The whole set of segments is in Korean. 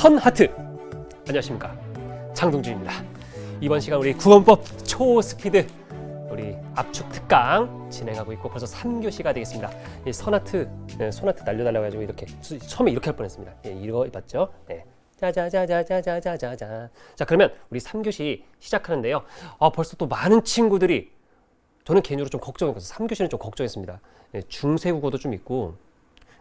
선하트. 안녕하십니까, 장동준입니다. 이번 시간 우리 구원법 초스피드 우리 압축 특강 진행하고 있고 벌써 3교시가 되겠습니다. 이 선하트, 손하트 날려달라고 해가지고 이렇게 처음에 이렇게 할 뻔했습니다. 이거 봤죠? 자자자자자자자자. 자, 그러면 우리 3교시 시작하는데요. 벌써 또 많은 친구들이, 저는 개인적으로 좀 걱정했어요. 3교시는 좀 걱정했습니다. 중세국어도 좀 있고,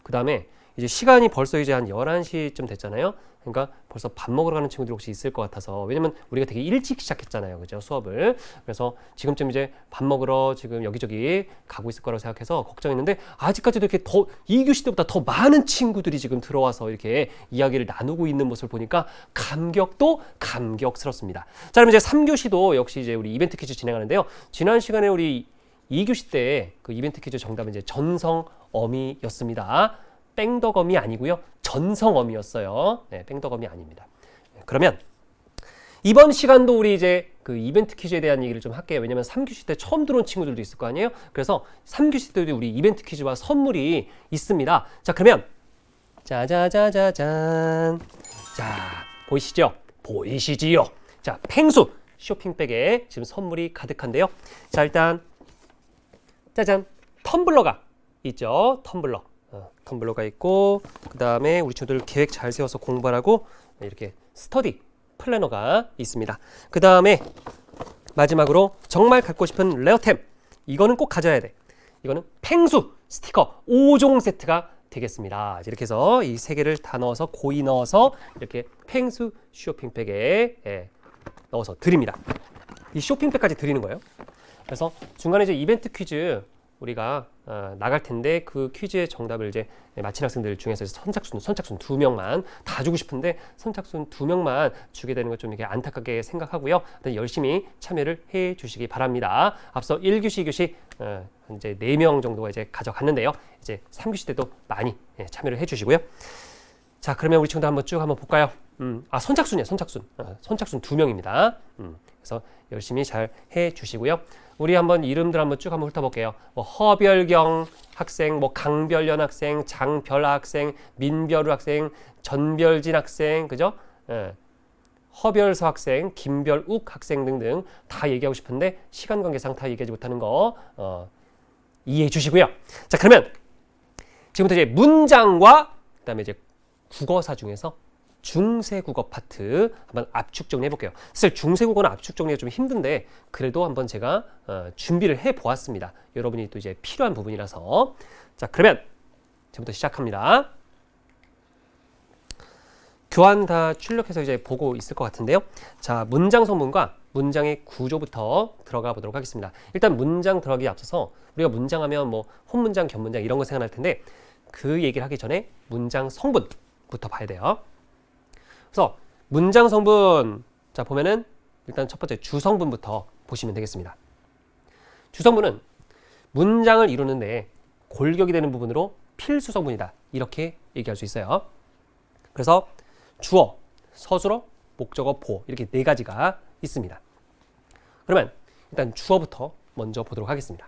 그 다음에 이제 시간이 벌써 이제 한 11시쯤 됐잖아요. 그러니까 벌써 밥 먹으러 가는 친구들이 혹시 있을 것 같아서, 왜냐면 우리가 되게 일찍 시작했잖아요. 그죠? 수업을. 그래서 지금쯤 이제 밥 먹으러 지금 여기저기 가고 있을 거라고 생각해서 걱정했는데, 아직까지도 이렇게 더 2교시 때보다 더 많은 친구들이 지금 들어와서 이렇게 이야기를 나누고 있는 모습을 보니까 감격도 감격스럽습니다. 자, 그럼 이제 3교시도 역시 이제 우리 이벤트 퀴즈 진행하는데요. 지난 시간에 우리 2교시 때 그 이벤트 퀴즈 정답은 이제 전성어미였습니다. 뺑덕어미 아니고요, 전성어미였어요. 네, 뺑덕어미 아닙니다. 그러면 이번 시간도 우리 이제 그 이벤트 퀴즈에 대한 얘기를 좀 할게요. 왜냐면 3교시 때 처음 들어온 친구들도 있을 거 아니에요. 그래서 3교시 때도 우리 이벤트 퀴즈와 선물이 있습니다. 자, 그러면 짜자자자잔. 자, 보이시죠? 보이시지요? 자, 펭수 쇼핑백에 지금 선물이 가득한데요. 자, 일단 짜잔, 텀블러가 있죠. 텀블러가 있고, 그 다음에 우리 친구들 계획 잘 세워서 공부하라고 이렇게 스터디 플래너가 있습니다. 그 다음에 마지막으로 정말 갖고 싶은 레어템, 이거는 꼭 가져야 돼. 이거는 펭수 스티커 5종 세트가 되겠습니다. 이렇게 해서 이 세 개를 다 넣어서 고이 넣어서 이렇게 펭수 쇼핑백에 넣어서 드립니다. 이 쇼핑백까지 드리는 거예요. 그래서 중간에 이제 이벤트 퀴즈 우리가 나갈 텐데, 그 퀴즈의 정답을 이제 맞힌 학생들 중에서 선착순 2명만 다 주고 싶은데, 선착순 2명만 주게 되는 거 좀 이렇게 안타깝게 생각하고요. 열심히 참여를 해 주시기 바랍니다. 앞서 1교시, 2교시 이제 4명 정도가 이제 가져갔는데요. 이제 3교시 때도 많이 참여를 해 주시고요. 자, 그러면 우리 친구들 한번 볼까요? 선착순이에요. 선착순 2명입니다. 그래서 열심히 잘 해 주시고요. 우리 한번 이름들 쭉 훑어볼게요. 허별경 학생, 강별연 학생, 장별아 학생, 민별우 학생, 전별진 학생, 그죠? 허별서 학생, 김별욱 학생 등등 다 얘기하고 싶은데 시간 관계상 다 얘기하지 못하는 거 이해해 주시고요. 자, 그러면 지금부터 이제 문장과 그다음에 이제 국어사 중에서 중세국어 파트 한번 압축 정리 해볼게요. 사실 중세국어는 압축 정리가 좀 힘든데 그래도 한번 제가 준비를 해 보았습니다. 여러분이 또 이제 필요한 부분이라서. 자, 그러면 지금부터 시작합니다. 교환 다 출력해서 이제 보고 있을 것 같은데요. 자, 문장 성분과 문장의 구조부터 들어가 보도록 하겠습니다. 일단 문장 들어가기 앞서서 우리가 문장하면 혼문장, 견문장 이런 거 생각날 텐데, 그 얘기를 하기 전에 문장 성분부터 봐야 돼요. 그래서 문장 성분, 자, 보면은 일단 첫 번째 주성분부터 보시면 되겠습니다. 주성분은 문장을 이루는데 골격이 되는 부분으로 필수 성분이다, 이렇게 얘기할 수 있어요. 그래서 주어, 서술어, 목적어, 보어, 이렇게 4가지가 있습니다. 그러면 일단 주어부터 먼저 보도록 하겠습니다.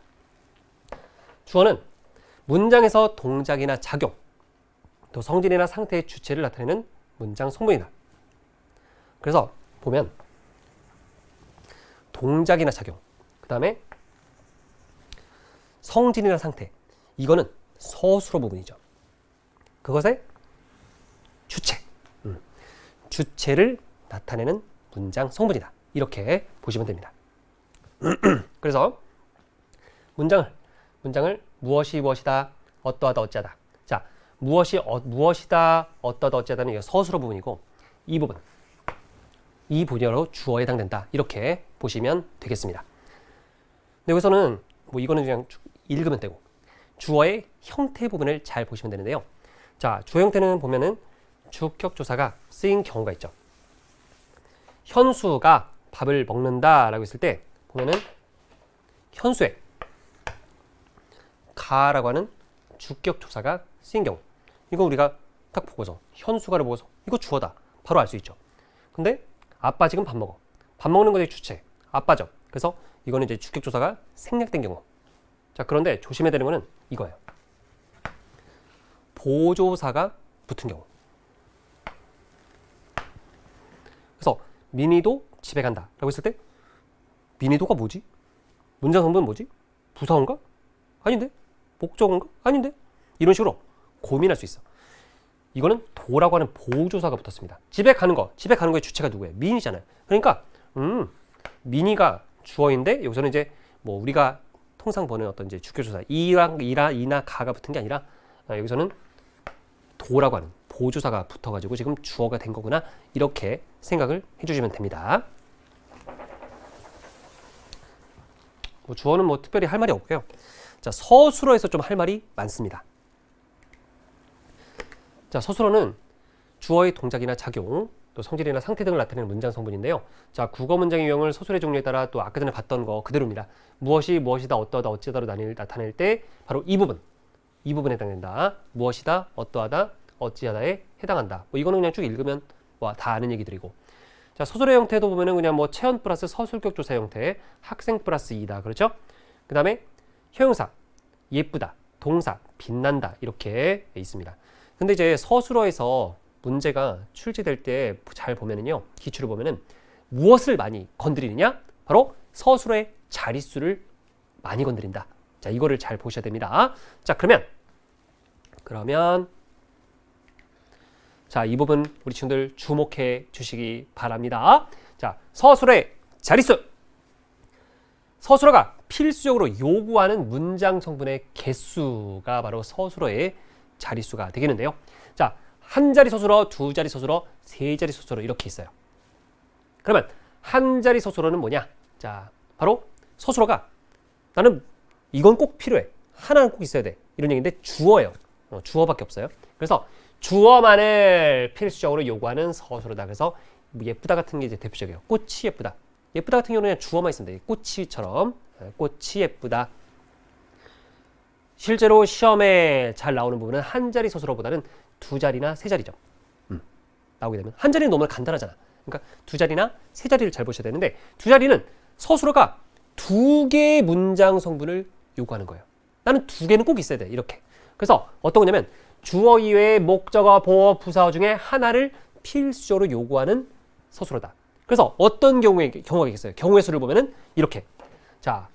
주어는 문장에서 동작이나 작용, 또 성질이나 상태의 주체를 나타내는 문장 성분이다. 그래서 보면 동작이나 작용, 그 다음에 성질이나 상태, 이거는 서술어 부분이죠. 그것의 주체, 주체를 나타내는 문장 성분이다, 이렇게 보시면 됩니다. 그래서 문장을 무엇이다, 어떠하다, 어찌하다. 자, 무엇이다, 어떠하다, 어찌하다는 이게 서술어 부분이고, 이 부분으로 주어에 해당된다, 이렇게 보시면 되겠습니다. 근데 여기서는 이거는 그냥 읽으면 되고, 주어의 형태 부분을 잘 보시면 되는데요. 자, 주어 형태는 보면은 주격조사가 쓰인 경우가 있죠. 현수가 밥을 먹는다라고 했을 때 보면은 현수에 가라고 하는 주격조사가 쓰인 경우, 이거 우리가 딱 보고서 현수가를 보고서 이거 주어다 바로 알 수 있죠. 근데 아빠 지금 밥 먹어, 밥 먹는 것의 주체 아빠죠. 그래서 이거는 이제 주격조사가 생략된 경우. 자, 그런데 조심해야 되는 거는 이거예요. 보조사가 붙은 경우. 민희도 집에 간다 라고 했을 때 민희도가 뭐지? 문장 성분은 뭐지? 부사어인가? 아닌데? 목적어인가? 아닌데? 이런 식으로 고민할 수 있어. 이거는 도라고 하는 보조사가 붙었습니다. 집에 가는 거의 주체가 누구예요? 민희잖아요. 그러니까 민희가 주어인데 여기서는 이제 뭐 우리가 통상 보는 어떤 이제 주격조사 이나 가가 붙은 게 아니라 여기서는 도라고 하는 보조사가 붙어가지고 지금 주어가 된 거구나 이렇게 생각을 해주시면 됩니다. 뭐 주어는 뭐 특별히 할 말이 없고요. 자, 서술어에서 좀 할 말이 많습니다. 자, 서술어는 주어의 동작이나 작용, 또 성질이나 상태 등을 나타내는 문장 성분인데요. 자, 국어 문장의 유형을 서술의 종류에 따라 또 아까 전에 봤던 거 그대로입니다. 무엇이 무엇이다, 어떠하다, 어찌하다로 나타낼 때 바로 이 부분에 해당된다. 무엇이다, 어떠하다, 어찌하다에 해당한다. 뭐 이거는 그냥 쭉 읽으면 다 아는 얘기들이고. 자, 서술의 형태도 보면은 그냥 뭐 체언 플러스 서술격 조사 형태, 학생 플러스 이다. 그렇죠? 그 다음에 형용사, 예쁘다, 동사, 빛난다 이렇게 있습니다. 근데 이제 서술어에서 문제가 출제될 때 잘 보면은요, 기출을 보면은 무엇을 많이 건드리느냐? 바로 서술어의 자릿수를 많이 건드린다. 자, 이거를 잘 보셔야 됩니다. 자, 그러면 자, 이 부분 우리 친구들 주목해 주시기 바랍니다. 자, 서술어의 자릿수. 서술어가 필수적으로 요구하는 문장 성분의 개수가 바로 서술어의 자릿수가 되겠는데요. 자, 한 자리 서술어, 두 자리 서술어, 세 자리 서술어 이렇게 있어요. 그러면 한 자리 서술어는 뭐냐? 자, 바로 서술어가 나는 이건 꼭 필요해. 하나는 꼭 있어야 돼. 이런 얘기인데 주어예요. 주어밖에 없어요. 그래서 주어만을 필수적으로 요구하는 서술어다. 그래서 예쁘다 같은 게 이제 대표적이에요. 꽃이 예쁘다. 예쁘다 같은 경우는 그냥 주어만 있으면 돼. 꽃이처럼 꽃이 예쁘다. 실제로 시험에 잘 나오는 부분은 한 자리 서술어보다는 두 자리나 세 자리죠. 나오게 되면 한 자리는 너무 간단하잖아. 그러니까 두 자리나 세 자리를 잘 보셔야 되는데 두 자리는 서술어가 두 개의 문장 성분을 요구하는 거예요. 나는 두 개는 꼭 있어야 돼. 이렇게. 그래서 어떤 거냐면 주어 이외의 목적어, 보어, 부사어 중에 하나를 필수적으로 요구하는 서술어다. 그래서 어떤 경우가 있겠어요? 경우의 수를 보면은 이렇게. 자,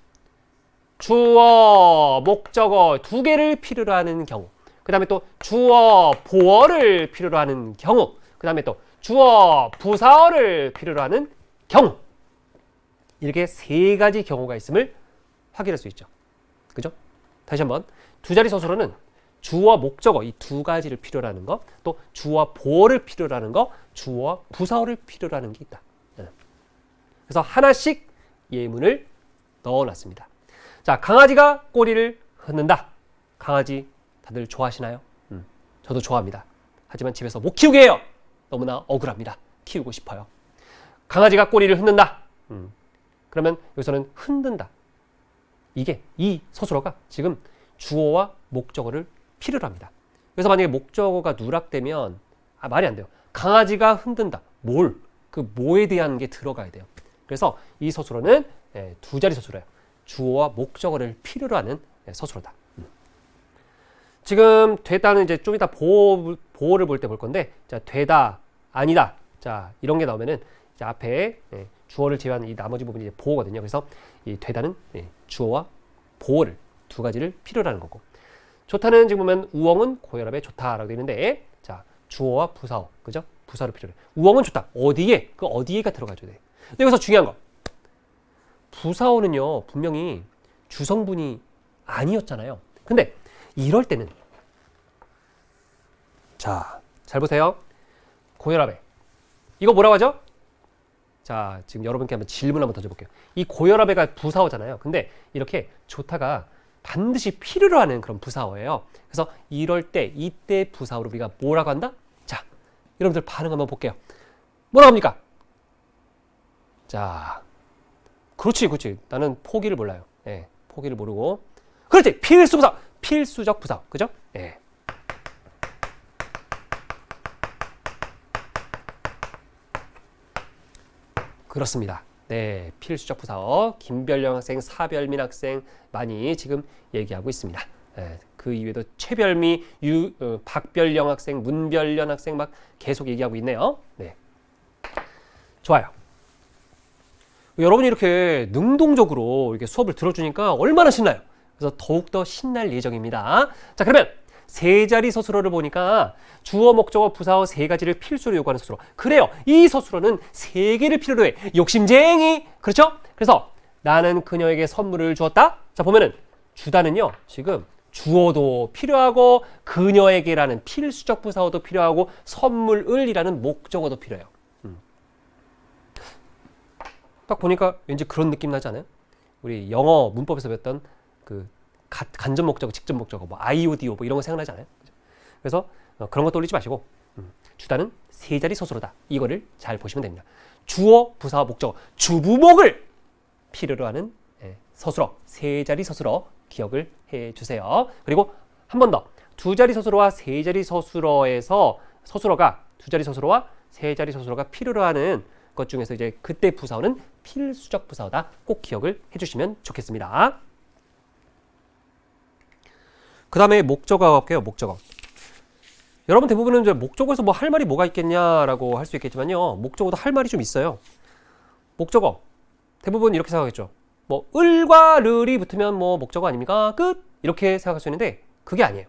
주어, 목적어 두 개를 필요로 하는 경우. 그 다음에 또 주어, 보어를 필요로 하는 경우. 그 다음에 또 주어, 부사어를 필요로 하는 경우. 이렇게 세 가지 경우가 있음을 확인할 수 있죠. 그죠? 다시 한번. 두 자리 서술어는 주어, 목적어 이 두 가지를 필요로 하는 거, 또 주어, 보어를 필요로 하는 거, 주어, 부사어를 필요로 하는 게 있다. 그래서 하나씩 예문을 넣어놨습니다. 자, 강아지가 꼬리를 흔든다. 강아지 다들 좋아하시나요? 저도 좋아합니다. 하지만 집에서 못 키우게 해요. 너무나 억울합니다. 키우고 싶어요. 강아지가 꼬리를 흔든다. 그러면 여기서는 흔든다. 이게 이 서술어가 지금 주어와 목적어를 필요로 합니다. 그래서 만약에 목적어가 누락되면 말이 안 돼요. 강아지가 흔든다. 그 뭐에 대한 게 들어가야 돼요. 그래서 이 서술어는 두 자리 서술어예요. 주어와 목적어를 필요로 하는 서술어다. 지금 되다는 이제 좀 이따 보어를 볼 때 볼 건데, 자, 되다, 아니다. 자, 이런 게 나오면은 이제 앞에 주어를 제외한 이 나머지 부분이 이제 보어거든요. 그래서 이 되다는 주어와 보어를 두 가지를 필요로 하는 거고. 좋다는 지금 보면 우엉은 고혈압에 좋다라고 되어 있는데, 자, 주어와 부사어, 그죠? 부사를 필요로 해. 우엉은 좋다. 어디에? 그 어디에가 들어가줘야 돼. 근데 여기서 중요한 거. 부사어는요, 분명히 주성분이 아니었잖아요. 근데 이럴 때는 자, 잘 보세요. 고혈압에 이거 뭐라고 하죠? 자, 지금 여러분께 한번 질문 한번 던져볼게요. 이 고혈압에가 부사어잖아요. 근데 이렇게 좋다가 반드시 필요로 하는 그런 부사어예요. 그래서 이럴 때, 이때 부사어를 우리가 뭐라고 한다? 자, 여러분들 반응 한번 볼게요. 뭐라고 합니까? 자, 그렇지. 나는 포기를 몰라요. 포기를 모르고. 그렇지. 필수부사. 필수적 부사. 그죠? 그렇습니다. 네, 필수적 부사어. 김별령 학생, 사별민 학생 많이 지금 얘기하고 있습니다. 그 이외에도 최별미, 박별령 학생, 문별련 학생 막 계속 얘기하고 있네요. 네. 좋아요. 여러분이 이렇게 능동적으로 이렇게 수업을 들어주니까 얼마나 신나요. 그래서 더욱더 신날 예정입니다. 자, 그러면 세 자리 서술어를 보니까 주어, 목적어, 부사어 세 가지를 필수로 요구하는 서술어. 그래요. 이 서술어는 세 개를 필요로 해. 욕심쟁이. 그렇죠? 그래서 나는 그녀에게 선물을 주었다. 자, 보면은 주다는요. 지금 주어도 필요하고 그녀에게라는 필수적 부사어도 필요하고 선물을이라는 목적어도 필요해요. 딱 보니까 왠지 그런 느낌 나지 않아요? 우리 영어 문법에서 배웠던 그 간접 목적어, 직접 목적어, 뭐 IODO 뭐 이런 거 생각나지 않아요? 그래서 그런 거 떠올리지 마시고 주다는 세 자리 서술어다. 이거를 잘 보시면 됩니다. 주어, 부사어, 목적어, 주부목을 필요로 하는 서술어, 세 자리 서술어 기억을 해주세요. 그리고 한 번 더, 두 자리 서술어와 세 자리 서술어에서 서술어가 두 자리 서술어와 세 자리 서술어가 필요로 하는 것 중에서 이제 그때 부사어는 필수적 부사어다. 꼭 기억을 해주시면 좋겠습니다. 그 다음에 목적어가 볼게요. 목적어. 여러분 대부분은 이제 목적어에서 뭐 할 말이 뭐가 있겠냐라고 할 수 있겠지만요. 목적어도 할 말이 좀 있어요. 목적어. 대부분 이렇게 생각하겠죠. 뭐 을과 르이 붙으면 뭐 목적어 아닙니까? 끝! 이렇게 생각할 수 있는데 그게 아니에요.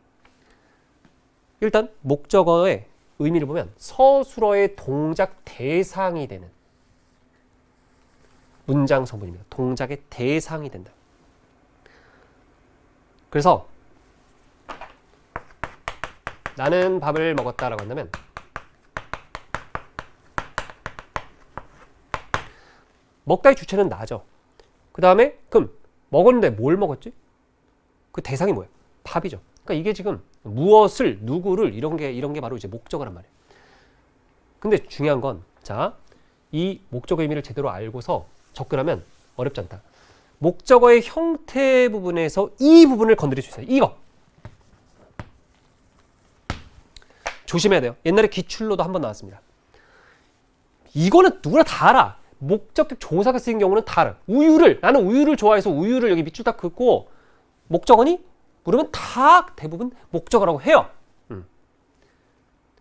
일단 목적어의 의미를 보면 서술어의 동작 대상이 되는 문장 성분입니다. 동작의 대상이 된다. 그래서 나는 밥을 먹었다라고 한다면 먹다의 주체는 나죠. 그 다음에 그럼 먹었는데 뭘 먹었지? 그 대상이 뭐예요? 밥이죠. 그러니까 이게 지금 무엇을, 누구를 이런 게 바로 이제 목적어란 말이에요. 근데 중요한 건 자, 이 목적어 의미를 제대로 알고서 접근하면 어렵지 않다. 목적어의 형태 부분에서 이 부분을 건드릴 수 있어요. 이거. 조심해야 돼요. 옛날에 기출로도 한 번 나왔습니다. 이거는 누구나 다 알아. 목적격 조사가 쓰인 경우는 다 알아. 나는 우유를 좋아해서 우유를 여기 밑줄 딱 긋고 목적어니? 물으면 다 대부분 목적어라고 해요.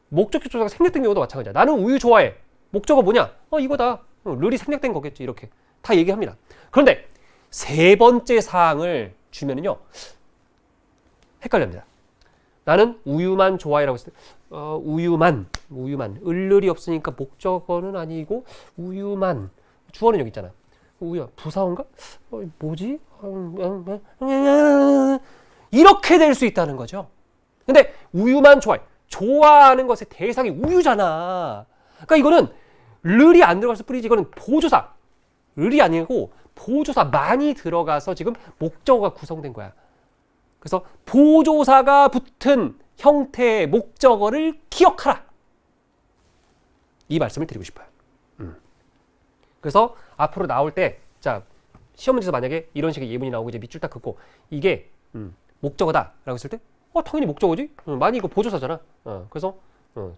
목적격 조사가 생략된 경우도 마찬가지야. 나는 우유 좋아해. 목적어 뭐냐? 이거다. 룰이 생략된 거겠지. 이렇게 다 얘기합니다. 그런데 세 번째 사항을 주면은요 헷갈립니다. 나는 우유만 좋아해라고 했을 때 우유만 을을이 없으니까 목적어는 아니고 우유만 주어는 여기 있잖아. 우유 부사어인가? 뭐지? 이렇게 될 수 있다는 거죠. 근데 우유만 좋아하는 것의 대상이 우유잖아. 그러니까 이거는 을이 안 들어갔을 뿐이지 이거는 보조사 을이 아니고 보조사 많이 들어가서 지금 목적어가 구성된 거야. 그래서 보조사가 붙은 형태의 목적어를 기억하라. 이 말씀을 드리고 싶어요. 그래서 앞으로 나올 때, 자, 시험 문제에서 만약에 이런 식의 예문이 나오고 이제 밑줄 딱 긋고 이게 목적어다라고 했을 때, 당연히 목적어지. 많이 이거 보조사잖아. 그래서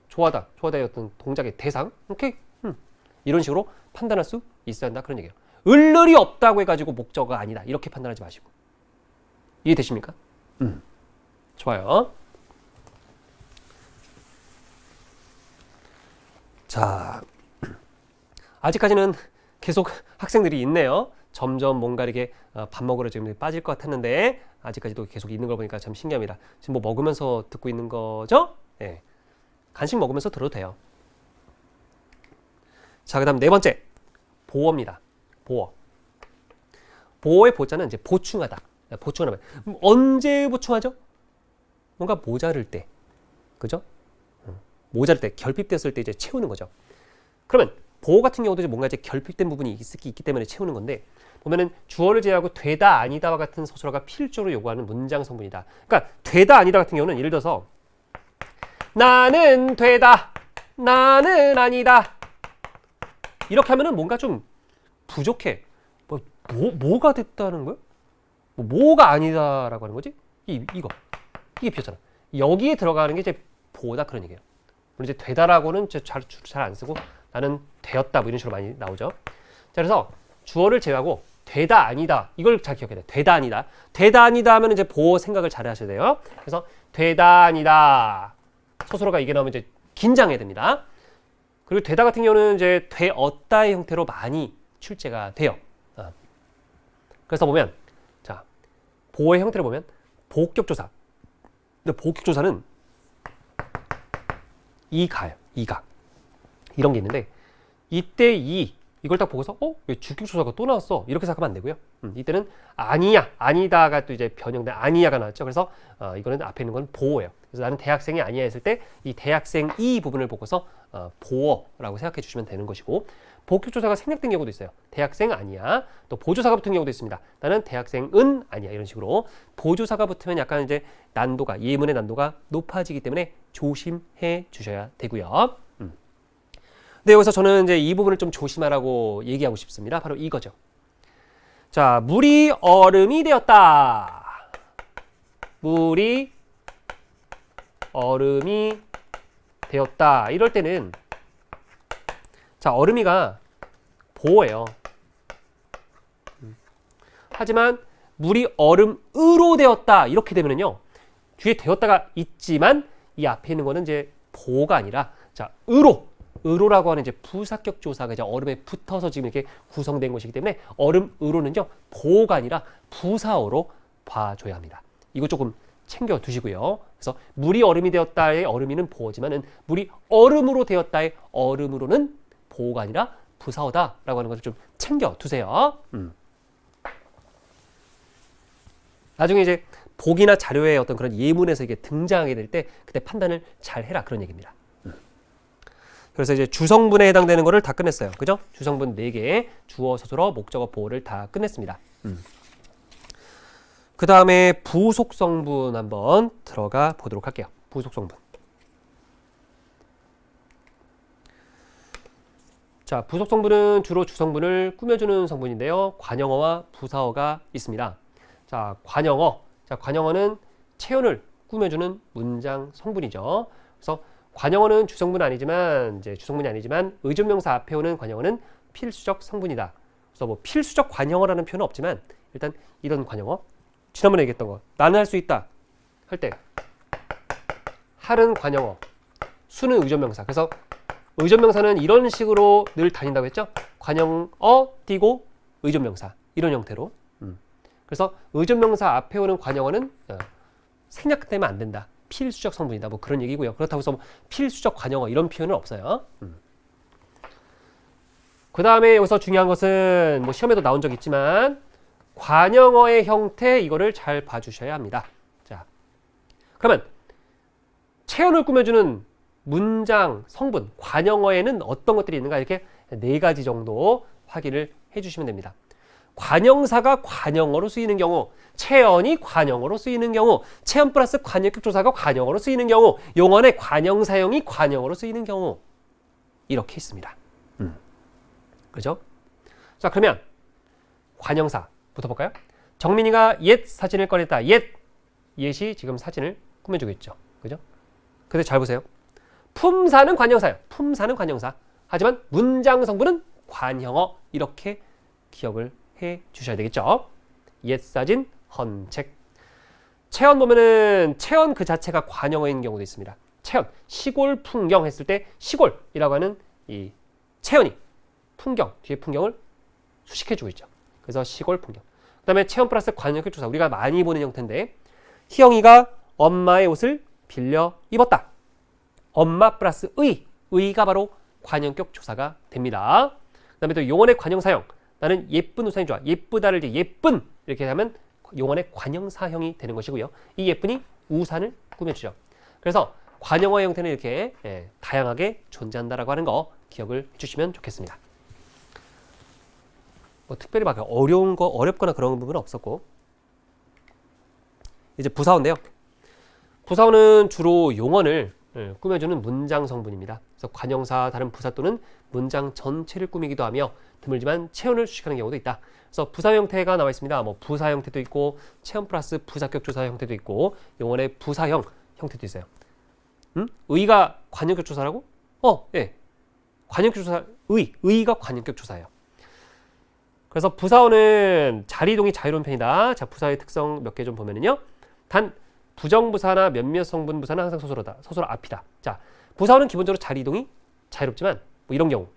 좋아다의 어떤 동작의 대상, 오케이. 이런 식으로 판단할 수 있어야 한다 그런 얘기예요. 을을이 없다고 해가지고 목적어가 아니다 이렇게 판단하지 마시고. 이해되십니까? 좋아요. 자, 아직까지는 계속 학생들이 있네요. 점점 뭔가 이렇게 밥 먹으러 지금 빠질 것 같았는데 아직까지도 계속 있는 걸 보니까 참 신기합니다. 지금 뭐 먹으면서 듣고 있는 거죠? 네. 간식 먹으면서 들어도 돼요. 자, 그 다음 네 번째 보어입니다. 보어. 보어의 보자는 이제 보충하다. 보충하다. 언제 보충하죠? 뭔가 모자랄 때, 그죠? 모자랄 때, 결핍됐을 때 이제 채우는 거죠. 그러면 보어 같은 경우도 이제 뭔가 이제 결핍된 부분이 있기 때문에 채우는 건데 보면은 주어를 제외하고 되다 아니다와 같은 서술어가 필수적으로 요구하는 문장 성분이다. 그러니까 되다 아니다 같은 경우는 예를 들어서 나는 되다, 나는 아니다. 이렇게 하면은 뭔가 좀 부족해. 뭐가 됐다는 거야? 뭐가 아니다라고 하는 거지? 이거. 이게 비었잖아. 여기에 들어가는 게 이제 보다 그런 얘기예요. 물론 이제 되다라고는 잘 안 쓰고 나는 되었다 뭐 이런 식으로 많이 나오죠. 자, 그래서 주어를 제외하고 되다 아니다 이걸 잘 기억해야 돼. 되다 아니다. 되다 아니다 하면 이제 보호 생각을 잘 하셔야 돼요. 그래서 되다 아니다. 서술어가 이게 나오면 이제 긴장해야 됩니다. 그리고 되다 같은 경우는 이제 되었다의 형태로 많이 출제가 돼요. 그래서 보면 자 보호의 형태를 보면 보격조사. 근데 보격조사는 이가요. 이가. 이런 게 있는데 이때 이걸 딱 보고서 왜 주격조사가 또 나왔어? 이렇게 생각하면 안 되고요. 이때는 아니야, 아니다가 또 이제 변형된 아니야가 나왔죠. 그래서 이거는 앞에 있는 건 보어예요. 그래서 나는 대학생이 아니야 했을 때 이 대학생 이 부분을 보고서 보어라고 생각해 주시면 되는 것이고 보격조사가 생략된 경우도 있어요. 대학생 아니야. 또 보조사가 붙은 경우도 있습니다. 나는 대학생은 아니야. 이런 식으로 보조사가 붙으면 약간 이제 난도가 예문의 난도가 높아지기 때문에 조심해 주셔야 되고요. 근데 여기서 저는 이제 이 부분을 좀 조심하라고 얘기하고 싶습니다. 바로 이거죠. 자, 물이 얼음이 되었다. 물이 얼음이 되었다. 이럴 때는 자, 얼음이가 보어예요. 하지만 물이 얼음으로 되었다. 이렇게 되면은요. 뒤에 되었다가 있지만 이 앞에 있는 거는 이제 보가 아니라 자, 으로라고 하는 이제 부사격 조사가 이제 얼음에 붙어서 지금 이렇게 구성된 것이기 때문에 얼음으로는요. 보가 아니라 부사어로 봐줘야 합니다. 이거 조금 챙겨 두시고요. 그래서 물이 얼음이 되었다의 얼음이는 보어지만은 물이 얼음으로 되었다의 얼음으로는 보호가 아니라 부사어다라고 하는 것을 좀 챙겨 두세요. 나중에 이제 복이나 자료의 어떤 그런 예문에서 이게 등장하게 될 때 그때 판단을 잘 해라 그런 얘기입니다. 그래서 이제 주성분에 해당되는 거를 다 끝냈어요. 그죠? 주성분 4개, 주어, 서술어, 목적어, 보어를 다 끝냈습니다. 그 다음에 부속성분 한번 들어가 보도록 할게요. 부속성분. 자, 부속성분은 주로 주성분을 꾸며주는 성분인데요. 관형어와 부사어가 있습니다. 자, 관형어는 체온을 꾸며주는 문장 성분이죠. 그래서 관형어는 주성분은 아니지만 이제 주성분이 아니지만 의존명사 앞에 오는 관형어는 필수적 성분이다. 그래서 뭐 필수적 관형어라는 표현은 없지만 일단 이런 관형어 지난번에 얘기했던 거 나는 할 수 있다 할 때 할은 관형어, 수는 의존명사. 그래서 의존명사는 이런 식으로 늘 다닌다고 했죠. 관형어 띄고 의존명사 이런 형태로. 그래서 의존명사 앞에 오는 관형어는 생략되면 안 된다. 필수적 성분이다. 뭐 그런 얘기고요. 그렇다고 해서 뭐 필수적 관형어 이런 표현은 없어요. 그 다음에 여기서 중요한 것은 뭐 시험에도 나온 적 있지만 관형어의 형태 이거를 잘 봐주셔야 합니다. 자, 그러면 체온을 꾸며주는 문장 성분 관형어에는 어떤 것들이 있는가 이렇게 4가지 정도 확인을 해주시면 됩니다. 관형사가 관형어로 쓰이는 경우, 체언이 관형어로 쓰이는 경우, 체언 플러스 관형격 조사가 관형어로 쓰이는 경우, 용언의 관형사형이 관형어로 쓰이는 경우 이렇게 있습니다. 그죠? 자, 그러면 관형사부터 볼까요? 정민이가 옛 사진을 꺼냈다. 옛이 지금 사진을 꾸며주고 있죠. 그죠? 근데 잘 보세요. 품사는 관형사예요. 품사는 관형사. 하지만 문장 성분은 관형어 이렇게 기억을 해 주셔야 되겠죠. 옛사진, 헌책. 체언 보면은 체언 그 자체가 관형어인 경우도 있습니다. 체언, 시골 풍경 했을 때 시골이라고 하는 이 체언이 풍경, 뒤에 풍경을 수식해주고 있죠. 그래서 시골 풍경. 그 다음에 체언 플러스 관형격 조사. 우리가 많이 보는 형태인데 희영이가 엄마의 옷을 빌려 입었다. 엄마 플러스 의가 바로 관형격 조사가 됩니다. 그 다음에 또 용언의 관형사형. 나는 예쁜 우산이 좋아. 예쁘다를 이제 예쁜 이렇게 하면 용언의 관형사형이 되는 것이고요. 이 예쁜이 우산을 꾸며주죠. 그래서 관형어의 형태는 이렇게 다양하게 존재한다라고 하는 거 기억을 해주시면 좋겠습니다. 뭐 특별히 막 어렵거나 그런 부분은 없었고 이제 부사어인데요. 부사어는 주로 용언을 꾸며주는 문장 성분입니다. 그래서 관형사 다른 부사 또는 문장 전체를 꾸미기도 하며 드물지만 체언을 수식하는 경우도 있다. 그래서 부사 형태가 나와 있습니다. 뭐 부사 형태도 있고 체언 플러스 부사격 조사 형태도 있고 용언의 부사형 형태도 있어요. 의가 관형격 조사라고? 예. 관형격 조사 의가 관형격 조사예요. 그래서 부사어는 자리이동이 자유로운 편이다. 자, 부사의 특성 몇 개 좀 보면은요. 단 부정부사나 몇몇 성분 부사는 항상 서술어다. 서술어 앞이다. 자, 부사어는 기본적으로 자리이동이 자유롭지만 뭐 이런 경우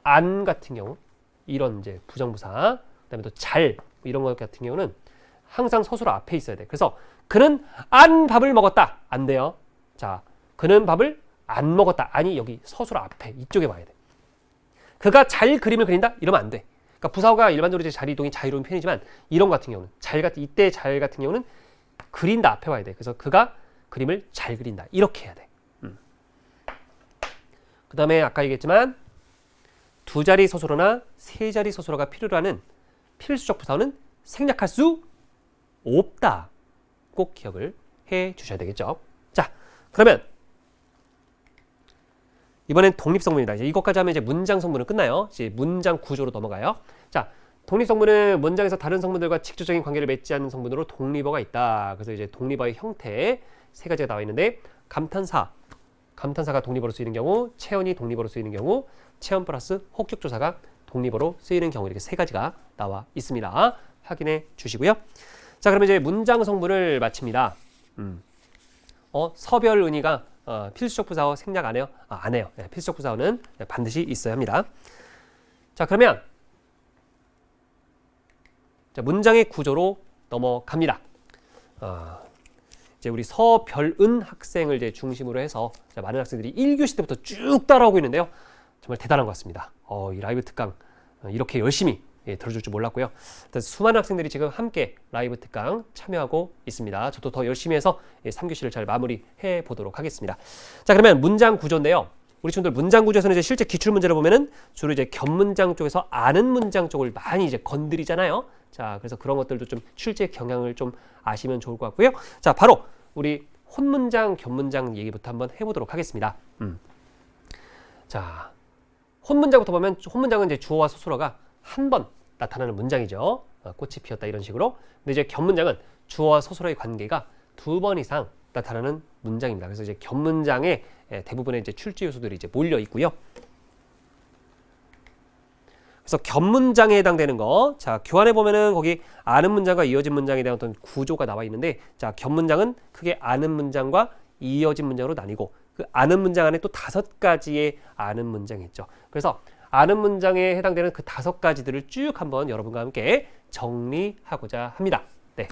안 같은 경우 이런 이제 부정부사, 그다음에 또 잘 이런 것 같은 경우는 항상 서술어 앞에 있어야 돼. 그래서 그는 안 밥을 먹었다. 안 돼요. 자, 그는 밥을 안 먹었다. 아니 여기 서술어 앞에 이쪽에 와야 돼. 그가 잘 그림을 그린다? 이러면 안 돼. 그러니까 부사어가 일반적으로 이제 자리이동이 자유로운 편이지만 이런 것 같은 경우는 이때 잘 같은 경우는 그린다 앞에 와야 돼. 그래서 그가 그림을 잘 그린다. 이렇게 해야 돼. 그 다음에 아까 얘기했지만 두 자리 서술어나 세 자리 서술어가 필요로 하는 필수적 부사어는 생략할 수 없다. 꼭 기억을 해 주셔야 되겠죠. 자, 그러면 이번엔 독립성문입니다. 이제 이것까지 하면 이제 문장 성문은 끝나요. 이제 문장 구조로 넘어가요. 자, 독립성문은 문장에서 다른 성문들과 직접적인 관계를 맺지 않는 성문으로 독립어가 있다. 그래서 이제 독립어의 형태 세 가지가 나와 있는데 감탄사가 독립어로 쓰이는 경우, 체언이 독립어로 쓰이는 경우, 체언 플러스 혹격조사가 독립어로 쓰이는 경우 이렇게 세 가지가 나와 있습니다. 확인해 주시고요. 자, 그러면 이제 문장 성문을 마칩니다. 서별은이가 필수적 부사어 생략 안 해요? 안 해요. 네, 필수적 부사어는 반드시 있어야 합니다. 자, 그러면 자, 문장의 구조로 넘어갑니다. 이제 우리 서별은 학생을 이제 중심으로 해서 많은 학생들이 1교시 때부터 쭉 따라오고 있는데요. 정말 대단한 것 같습니다. 이 라이브 특강 이렇게 열심히 들어줄 줄 몰랐고요. 수많은 학생들이 지금 함께 라이브 특강 참여하고 있습니다. 저도 더 열심히 해서 3교시를 잘 마무리해 보도록 하겠습니다. 자, 그러면 문장 구조인데요. 우리 친구들 문장 구조에서는 이제 실제 기출 문제를 보면은 주로 이제 겹문장 쪽에서 아는 문장 쪽을 많이 이제 건드리잖아요. 자, 그래서 그런 것들도 좀 실제 경향을 좀 아시면 좋을 것 같고요. 자, 바로 우리 혼문장, 겹문장 얘기부터 한번 해보도록 하겠습니다. 자, 혼문장부터 보면 혼문장은 이제 주어와 서술어가 한 번 나타나는 문장이죠. 꽃이 피었다 이런 식으로. 근데 이제 겹문장은 주어와 서술어의 관계가 2번 이상 나타나는 문장입니다. 그래서 이제 겹문장에 대부분의 이제 출제 요소들이 이제 몰려 있고요. 그래서 겹문장에 해당되는 거, 자, 교환해 보면은 거기 아는 문장과 이어진 문장에 대한 어떤 구조가 나와 있는데, 자, 겹문장은 크게 아는 문장과 이어진 문장으로 나뉘고, 그 아는 문장 안에 또 5가지의 아는 문장이 있죠. 그래서 아는 문장에 해당되는 그 5가지들을 쭉 한번 여러분과 함께 정리하고자 합니다. 네.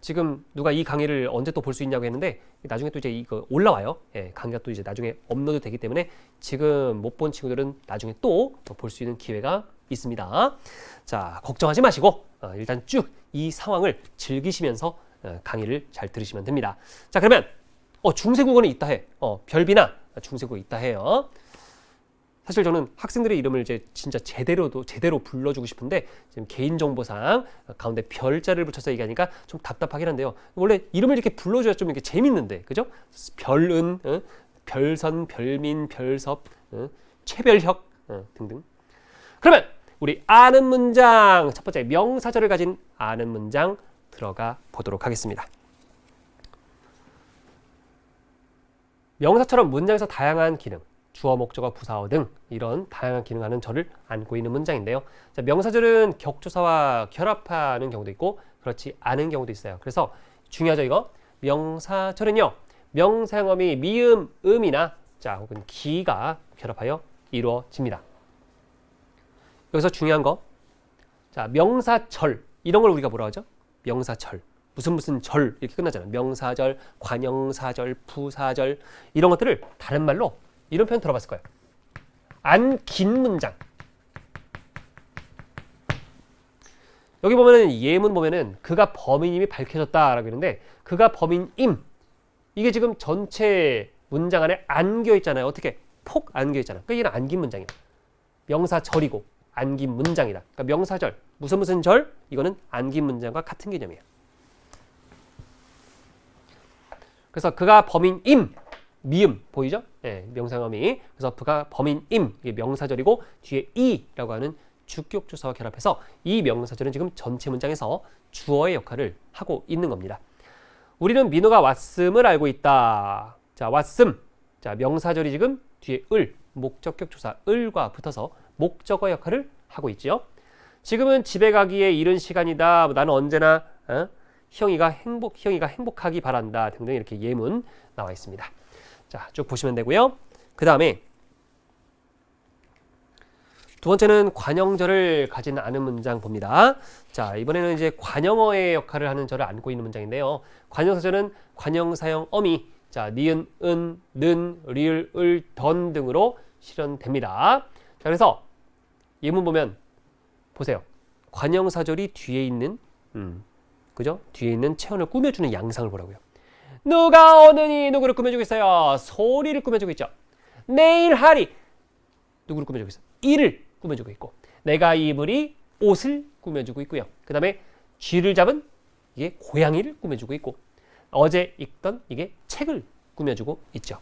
지금 누가 이 강의를 언제 또 볼 수 있냐고 했는데 나중에 또 이제 이거 올라와요. 예, 강의가 또 이제 나중에 업로드 되기 때문에 지금 못 본 친구들은 나중에 또 볼 수 있는 기회가 있습니다. 자, 걱정하지 마시고 일단 쭉 이 상황을 즐기시면서 강의를 잘 들으시면 됩니다. 자, 그러면 중세국어는 있다 해. 별비나 중세국어 있다 해요. 사실 저는 학생들의 이름을 이제 진짜 제대로 불러주고 싶은데 지금 개인정보상 가운데 별자를 붙여서 얘기하니까 좀 답답하긴 한데요. 원래 이름을 이렇게 불러줘야 좀 이렇게 재밌는데, 그죠? 별은, 별선, 별민, 별섭, 최별혁 등등. 그러면 우리 아는 문장 첫 번째 명사절을 가진 아는 문장 들어가 보도록 하겠습니다. 명사처럼 문장에서 다양한 기능, 주어, 목적어, 부사어 등 이런 다양한 기능하는 절을 안고 있는 문장인데요. 자, 명사절은 격조사와 결합하는 경우도 있고 그렇지 않은 경우도 있어요. 그래서 중요하죠, 이거. 명사절은요, 명사형어미 미음, 음이나 자 혹은 기가 결합하여 이루어집니다. 여기서 중요한 거, 자, 명사절 이런 걸 우리가 뭐라 하죠? 명사절. 무슨 절 이렇게 끝나잖아요. 명사절, 관형사절, 부사절 이런 것들을 다른 말로 이런 표현 들어봤을 거예요. 안 긴 문장. 여기 보면은 예문 보면은 그가 범인임이 밝혀졌다라고 했는데 그가 범인임 이게 지금 전체 문장 안에 안겨 있잖아요. 어떻게 폭 안겨 있잖아요. 그러니까 이건 안긴 문장이에요. 명사절이고 안긴 문장이다. 그러니까 명사절 무슨 절 이거는 안긴 문장과 같은 개념이에요. 그래서 그가 범인임 미음 보이죠? 네, 명사형어미. 그래서 그가 범인임 이게 명사절이고 뒤에 이라고 하는 주격조사와 결합해서 이 명사절은 지금 전체 문장에서 주어의 역할을 하고 있는 겁니다. 우리는 민호가 왔음을 알고 있다. 자, 왔음. 자, 명사절이 지금 뒤에 을 목적격조사 을과 붙어서 목적어 역할을 하고 있죠. 지금은 집에 가기에 이른 시간이다. 나는 언제나 희영이가 행복하기 바란다 등등 이렇게 예문 나와 있습니다. 자, 쭉 보시면 되고요. 그 다음에 두 번째는 관형절을 가진 않은 문장 봅니다. 자, 이번에는 이제 관형어의 역할을 하는 절을 안고 있는 문장인데요. 관형사절은 관형사형 어미, 자, 니은, 은, 는, 리을, 을, 던 등으로 실현됩니다. 자, 그래서 예문 보면 보세요. 관형사절이 뒤에 있는 그죠? 뒤에 있는 체언을 꾸며주는 양상을 보라고요. 누가 오느니 누구를 꾸며주고 있어요? 소리를 꾸며주고 있죠. 내일 하리 누구를 꾸며주고 있어요? 이를 꾸며주고 있고, 내가 입으리 옷을 꾸며주고 있고요. 그 다음에 쥐를 잡은 이게 고양이를 꾸며주고 있고, 어제 읽던 이게 책을 꾸며주고 있죠.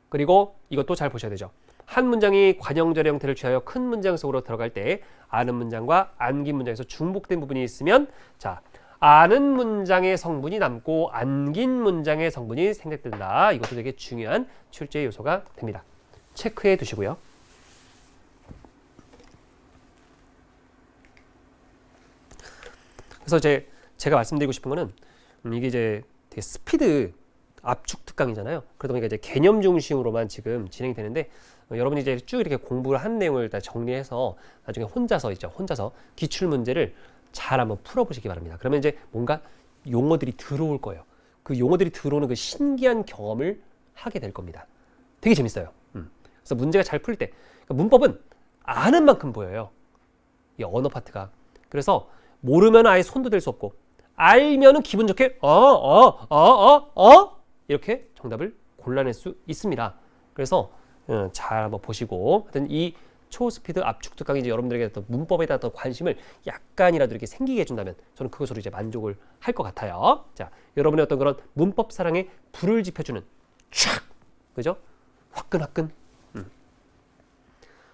그리고 이것도 잘 보셔야 되죠. 한 문장이 관형절의 형태를 취하여 큰 문장 속으로 들어갈 때 아는 문장과 안긴 문장에서 중복된 부분이 있으면, 자, 아는 문장의 성분이 남고 안긴 문장의 성분이 생략된다. 이것도 되게 중요한 출제 요소가 됩니다. 체크해 두시고요. 그래서 제가 말씀드리고 싶은 거는 이게 이제 되게 스피드 압축 특강이잖아요. 그러다 보니까 이제 개념 중심으로만 지금 진행이 되는데, 여러분이 이제 쭉 이렇게 공부를 한 내용을 다 정리해서 나중에 혼자서 기출 문제를 잘 한번 풀어보시기 바랍니다. 그러면 이제 뭔가 용어들이 들어올 거예요. 그 용어들이 들어오는 그 신기한 경험을 하게 될 겁니다. 되게 재밌어요. 그래서 문제가 잘 풀릴 때, 그러니까 문법은 아는 만큼 보여요. 이 언어 파트가. 그래서 모르면 아예 손도 댈 수 없고, 알면은 기분 좋게 이렇게 정답을 골라낼 수 있습니다. 그래서 잘 한번 보시고, 하여튼 이 초스피드 압축 특강이 이제 여러분들에게 어떤 문법에 대한 관심을 약간이라도 이렇게 생기게 해준다면 저는 그것으로 이제 만족을 할 것 같아요. 자, 여러분의 어떤 그런 문법 사랑에 불을 지펴주는 촥, 그죠? 화끈화끈.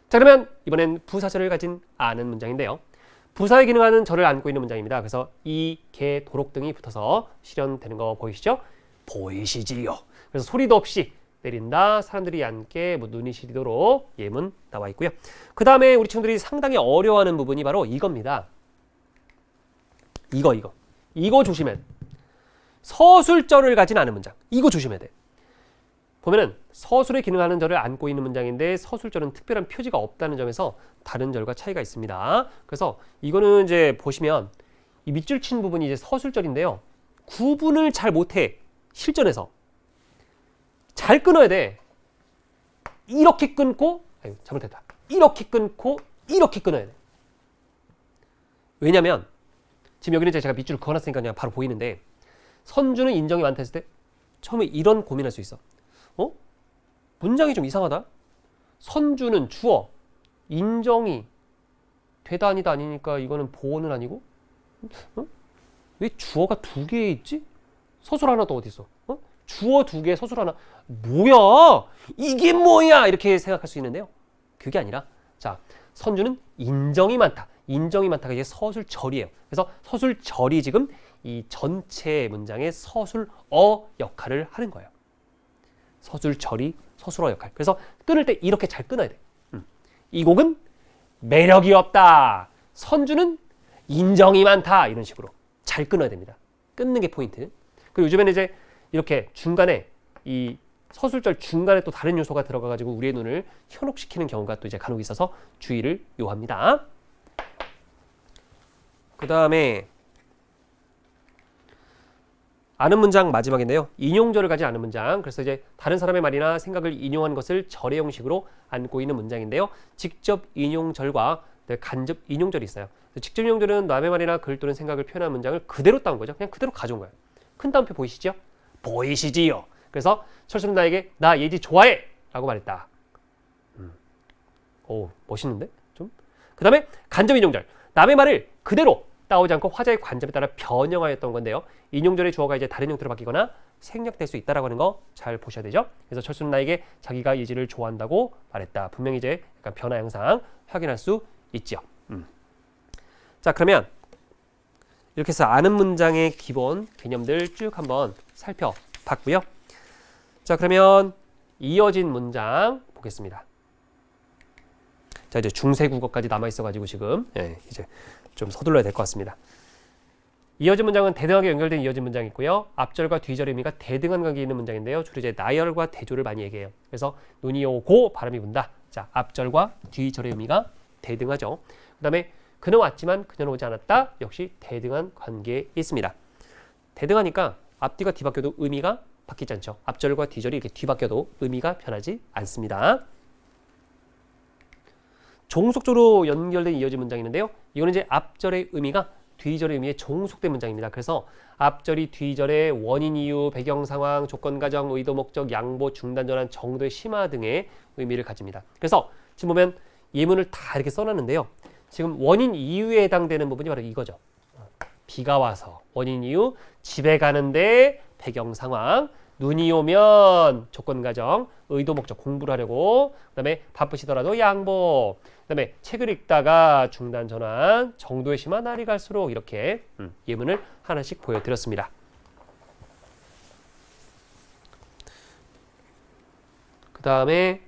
자, 그러면 이번엔 부사절을 가진 아는 문장인데요. 부사에 기능하는 절을 안고 있는 문장입니다. 그래서 이, 개, 도록 등이 붙어서 실현되는 거 보이시죠? 보이시지요. 그래서 소리도 없이 내린다, 사람들이 앉게, 눈이 시리도록 예문 나와 있고요. 그 다음에 우리 친구들이 상당히 어려워하는 부분이 바로 이겁니다. 이거 조심해. 서술절을 가진 않은 문장. 이거 조심해야 돼. 보면은 서술에 기능하는 절을 안고 있는 문장인데 서술절은 특별한 표지가 없다는 점에서 다른 절과 차이가 있습니다. 그래서 이거는 이제 보시면 이 밑줄 친 부분이 이제 서술절인데요. 구분을 잘 못해. 실전에서. 잘 끊어야 돼. 이렇게 끊고, 잘못했다. 이렇게 끊고, 이렇게 끊어야 돼. 왜냐면, 지금 여기는 제가 밑줄을 그어놨으니까 그냥 바로 보이는데, 선주는 인정이 많다 했을 때, 처음에 이런 고민할 수 있어. 문장이 좀 이상하다? 선주는 주어, 인정이 되다 아니다 아니니까 이거는 보어는 아니고, 왜 주어가 두 개 있지? 서술 하나 또 어디 있어? 주어 두 개, 서술 하나. 뭐야? 이게 뭐야? 이렇게 생각할 수 있는데요. 그게 아니라, 자, 선주는 인정이 많다. 인정이 많다가 이게 서술절이에요. 그래서 서술절이 지금 이 전체 문장의 서술어 역할을 하는 거예요. 서술절이 서술어 역할. 그래서 끊을 때 이렇게 잘 끊어야 돼. 이 곡은 매력이 없다. 선주는 인정이 많다. 이런 식으로 잘 끊어야 됩니다. 끊는 게 포인트. 그리고 요즘에는 이제 이렇게 중간에 이 서술절 중간에 또 다른 요소가 들어가가지고 우리의 눈을 현혹시키는 경우가 또 이제 간혹 있어서 주의를 요합니다. 그 다음에 아는 문장 마지막인데요. 인용절을 가진 아는 문장. 그래서 이제 다른 사람의 말이나 생각을 인용한 것을 절의 형식으로 안고 있는 문장인데요. 직접 인용절과 간접 인용절이 있어요. 직접 인용절은 남의 말이나 글 또는 생각을 표현한 문장을 그대로 따온 거죠. 그냥 그대로 가져온 거예요. 큰 따옴표 보이시죠? 보이시지요. 그래서 철수는 나에게 나 예지 좋아해 라고 말했다. 오, 멋있는데? 좀. 그 다음에 간접 인용절. 남의 말을 그대로 따오지 않고 화자의 관점에 따라 변형하였던 건데요. 인용절의 주어가 이제 다른 형태로 바뀌거나 생략될 수 있다라고 하는 거 잘 보셔야 되죠. 그래서 철수는 나에게 자기가 예지를 좋아한다고 말했다. 분명히 이제 약간 변화 양상 확인할 수 있죠. 자, 그러면 이렇게 해서 아는 문장의 기본 개념들 쭉 한번 살펴봤고요. 자, 그러면 이어진 문장 보겠습니다. 자, 이제 중세 국어까지 남아 있어가지고 지금 이제 좀 서둘러야 될 것 같습니다. 이어진 문장은 대등하게 연결된 이어진 문장이 있고요. 앞절과 뒤절의 의미가 대등한 관계에 있는 문장인데요. 주로 이제 나열과 대조를 많이 얘기해요. 그래서 눈이 오고 바람이 분다. 자, 앞절과 뒤절의 의미가 대등하죠. 그 다음에 그는 왔지만 그녀는 오지 않았다. 역시 대등한 관계에 있습니다. 대등하니까 앞뒤가 뒤바뀌어도 의미가 바뀌지 않죠. 앞절과 뒤절이 이렇게 뒤바뀌어도 의미가 변하지 않습니다. 종속조로 연결된 이어진 문장이 있는데요. 이거는 이제 앞절의 의미가 뒤절의 의미에 종속된 문장입니다. 그래서 앞절이 뒤절의 원인, 이유, 배경 상황, 조건, 가정, 의도, 목적, 양보, 중단, 전환, 정도의 심화 등의 의미를 가집니다. 그래서 지금 보면 예문을 다 이렇게 써놨는데요. 지금 원인, 이유에 해당되는 부분이 바로 이거죠. 비가 와서 원인, 이유, 집에 가는데 배경 상황, 눈이 오면 조건, 가정, 의도, 목적, 공부를 하려고, 그 다음에 바쁘시더라도 양보, 그 다음에 책을 읽다가 중단, 전환, 정도의 심한 날이 갈수록 이렇게 예문을 하나씩 보여드렸습니다. 그 다음에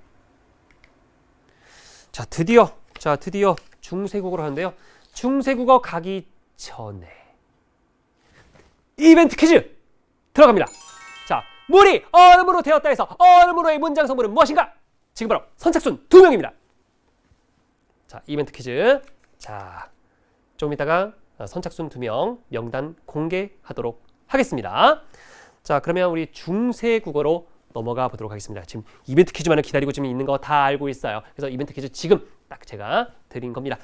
자 드디어 중세국어로 하는데요. 중세국어 가기 전에 이벤트 퀴즈 들어갑니다. 자, 물이 얼음으로 되었다 해서 얼음으로의 문장 성분은 무엇인가? 지금 바로 선착순 2명입니다. 자, 이벤트 퀴즈. 자, 조금 이따가 선착순 2명 명단 공개하도록 하겠습니다. 자, 그러면 우리 중세국어로 넘어가 보도록 하겠습니다. 지금 이벤트 퀴즈만을 기다리고 지금 있는 거 다 알고 있어요. 그래서 이벤트 퀴즈 지금 딱 제가 드린 겁니다.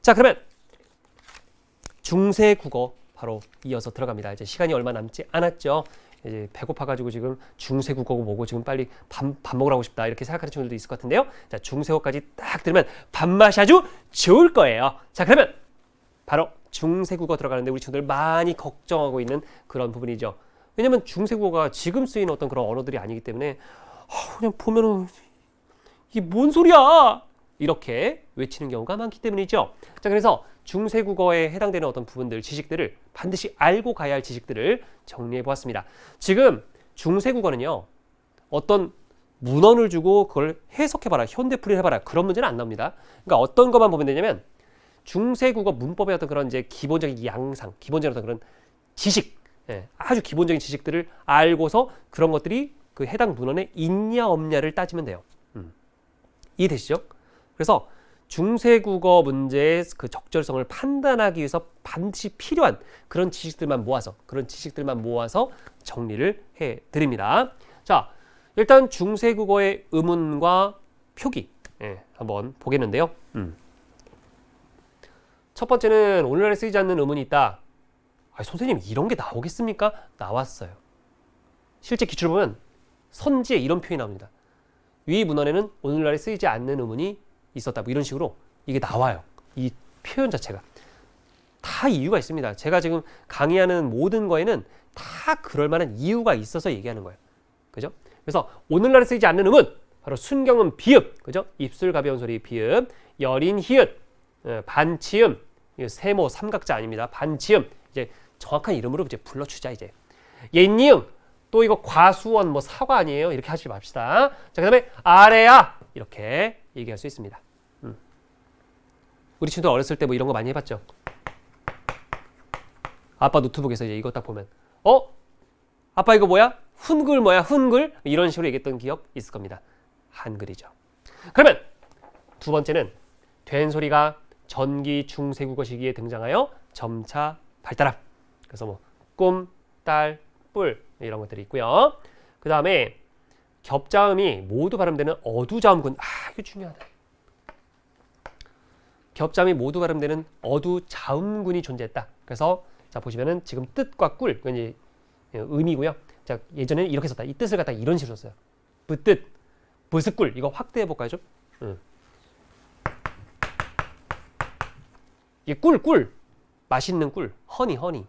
자, 그러면 중세국어 바로 이어서 들어갑니다. 이제 시간이 얼마 남지 않았죠. 이제 배고파가지고 지금 중세국어고 뭐고 지금 빨리 밥 먹으러 가고 싶다 이렇게 생각하는 친구들도 있을 것 같은데요. 자, 중세어까지 딱 들으면 밥맛이 아주 좋을 거예요. 자, 그러면 바로 중세국어 들어가는데 우리 친구들 많이 걱정하고 있는 그런 부분이죠. 왜냐면 중세국어가 지금 쓰이는 어떤 그런 언어들이 아니기 때문에 그냥 보면은 이게 뭔 소리야 이렇게 외치는 경우가 많기 때문이죠. 자, 그래서 중세국어에 해당되는 어떤 부분들, 지식들을 반드시 알고 가야 할 지식들을 정리해 보았습니다. 지금 중세국어는요, 어떤 문헌을 주고 그걸 해석해봐라, 현대풀이를 해봐라 그런 문제는 안 나옵니다. 그러니까 어떤 것만 보면 되냐면 중세국어 문법의 어떤 그런 이제 기본적인 양상, 기본적인 어떤 그런 지식, 아주 기본적인 지식들을 알고서 그런 것들이 그 해당 문헌에 있냐 없냐를 따지면 돼요. 이해되시죠? 그래서 중세국어 문제의 그 적절성을 판단하기 위해서 반드시 필요한 그런 지식들만 모아서 정리를 해드립니다. 자, 일단 중세국어의 의문과 표기 한번 보겠는데요. 첫 번째는 오늘날에 쓰이지 않는 의문이 있다. 선생님 이런 게 나오겠습니까? 나왔어요. 실제 기출을 보면 선지에 이런 표현이 나옵니다. 위 문헌에는 오늘날에 쓰이지 않는 의문이 있었다. 뭐 이런 식으로 이게 나와요. 이 표현 자체가. 다 이유가 있습니다. 제가 지금 강의하는 모든 거에는 다 그럴 만한 이유가 있어서 얘기하는 거예요. 그죠? 그래서 오늘날에 쓰이지 않는 의문, 바로 순경은 비읍, 그죠? 입술 가벼운 소리 비읍, 여린 히읗, 반치음, 세모 삼각자 아닙니다. 반치음, 이제 정확한 이름으로 이제 불러주자 이제. 옛니응, 또 이거 과수원 뭐 사과 아니에요? 이렇게 하지 맙시다. 자, 그다음에 아래야 이렇게 얘기할 수 있습니다. 우리 친구들 어렸을 때 뭐 이런 거 많이 해봤죠? 아빠 노트북에서 이제 이거 딱 보면 아빠 이거 뭐야? 훈글 뭐야? 훈글? 이런 식으로 얘기했던 기억 있을 겁니다. 한글이죠. 그러면 두 번째는 된 소리가 전기 중세국어 시기에 등장하여 점차 발달함. 그래서 뭐 꿈, 딸, 뿔 이런 것들이 있고요. 그 다음에 겹자음이 모두 발음되는 어두자음군. 이거 중요하다. 겹자음이 모두 발음되는 어두자음군이 존재했다. 그래서 자 보시면은 지금 뜻과 꿀, 이건 이제 의미고요. 자, 예전에는 이렇게 썼다. 이 뜻을 갖다 이런 식으로 썼어요. 부뜻, 부스꿀. 이거 확대해 볼까요, 좀? 이게 꿀. 맛있는 꿀. 허니.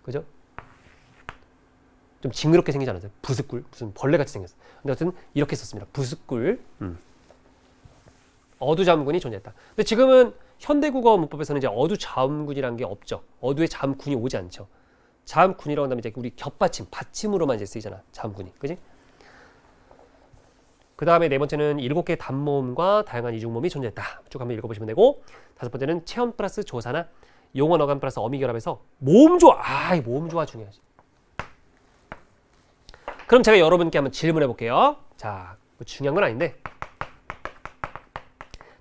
그죠? 좀 징그럽게 생기지 않았어요? 부스꿀. 무슨 벌레같이 생겼어. 근데 어쨌든 이렇게 썼습니다. 부스꿀. 어두자음군이 존재했다. 근데 지금은 현대국어 문법에서는 이제 어두자음군이라는 게 없죠. 어두의 자음군이 오지 않죠. 자음군이라고 한다면 이제 우리 겹받침, 받침으로만 이제 쓰이잖아. 자음군이. 그지? 그 다음에 네 번째는 7개의 단모음과 다양한 이중모음이 존재했다. 쭉 한번 읽어보시면 되고, 다섯 번째는 체험 플러스 조사나 용언 어감 플러스 어미 결합해서 모음조화. 이 모음조화 중요하지. 그럼 제가 여러분께 한번 질문해 볼게요. 자, 중요한 건 아닌데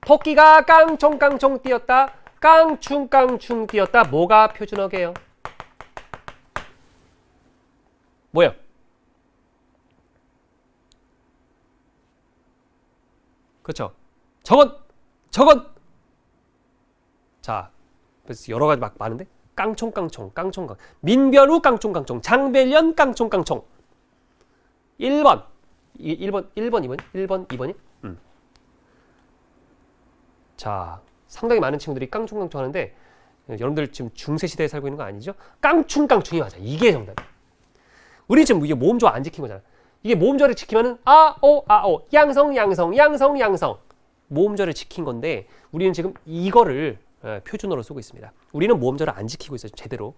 토끼가 깡총깡총 뛰었다. 깡충깡충 뛰었다. 뭐가 표준어게요? 뭐요? 그렇죠. 저건. 자, 그래서 여러 가지 막 많은데 깡총깡총, 깡총깡. 민변우 깡총깡총, 장배련 깡총깡총. 1번, 2번이? 자, 상당히 많은 친구들이 깡총깡총 하는데 여러분들 지금 중세 시대에 살고 있는 거 아니죠? 깡충깡충이 맞아. 이게 정답. 우리 지금 이게 모음조화 안 지킨 거잖아. 이게 모음조화를 지키면은 아오 양성 모음조화를 지킨 건데 우리는 지금 이거를 표준어로 쓰고 있습니다. 우리는 모음조화를 안 지키고 있어요. 제대로.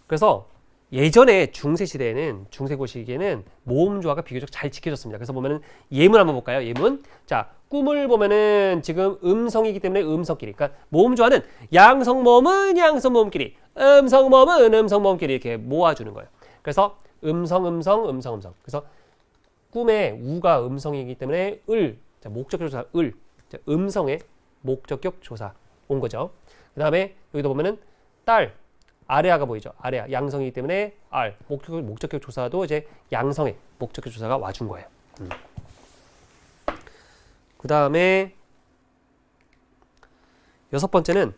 그래서 예전에 중세 시대에는 중세고 시기에는 모음조화가 비교적 잘 지켜졌습니다. 그래서 보면은 예문 한번 볼까요? 예문. 자, 꿈을 보면은 지금 음성이기 때문에 음성끼리. 그러니까 모음조화는 양성모음은 양성모음끼리, 음성모음은 음성모음끼리 이렇게 모아주는 거예요. 그래서 음성. 그래서 꿈의 우가 음성이기 때문에 자, 목적격 조사 을. 자, 음성의 목적격 조사 온 거죠. 그 다음에 여기도 보면은 딸. 아래아가 보이죠? 아래아 양성이기 때문에 알 목적격 조사도 이제 양성의 목적격 조사가 와준 거예요. 그 다음에 6번째는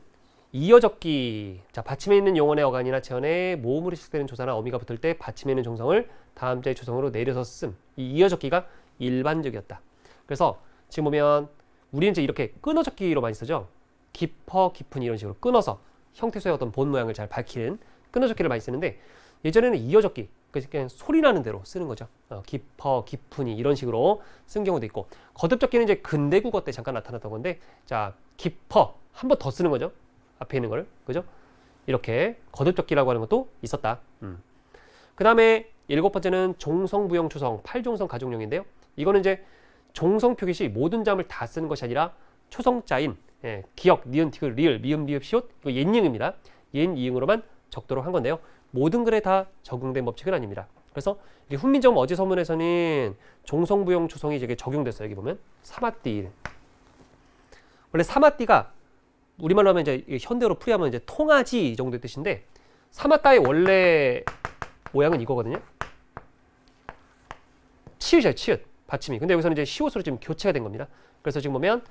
이어적기. 자, 받침에 있는 용언의 어간이나 체언에 모음으로 시작되는 조사나 어미가 붙을 때 받침에 있는 종성을 다음 자의 조성으로 내려서 씀. 이 이어적기가 일반적이었다. 그래서 지금 보면 우리는 이제 이렇게 끊어적기로 많이 쓰죠. 깊어, 깊은 이런 식으로 끊어서 형태소의 어떤 본 모양을 잘 밝히는 끊어적기를 많이 쓰는데 예전에는 이어적기, 그냥 소리 나는 대로 쓰는 거죠. 깊어, 깊으니 이런 식으로 쓴 경우도 있고 거듭적기는 이제 근대국어 때 잠깐 나타났던 건데 자, 깊어 한 번 더 쓰는 거죠. 앞에 있는 거를. 그죠? 이렇게 거듭적기라고 하는 것도 있었다. 그 다음에 7번째는 종성부영 초성, 8종성 가족용인데요. 이거는 이제 종성 표기시 모든 자음을 다 쓰는 것이 아니라 초성자인 기역, 니은, 티귿, 리을, 미음, 비읍, 시옷 이거 옛이응입니다. 옛이응으로만 적도록 한 건데요. 모든 글에 다 적용된 법칙은 아닙니다. 그래서 훈민정음 어제 서문에서는 종성부영 초성이 이제 적용됐어요. 여기 보면 사마띠. 원래 사마띠가 우리말로 하면 이제 현대어로 풀이하면 이제 통아지 정도의 뜻인데 사마따의 원래 모양은 이거거든요. 치읓이에요, 치읓. 받침이. 근데 여기서는 이제 시옷으로 지금 교체가 된 겁니다. 그래서 지금 보면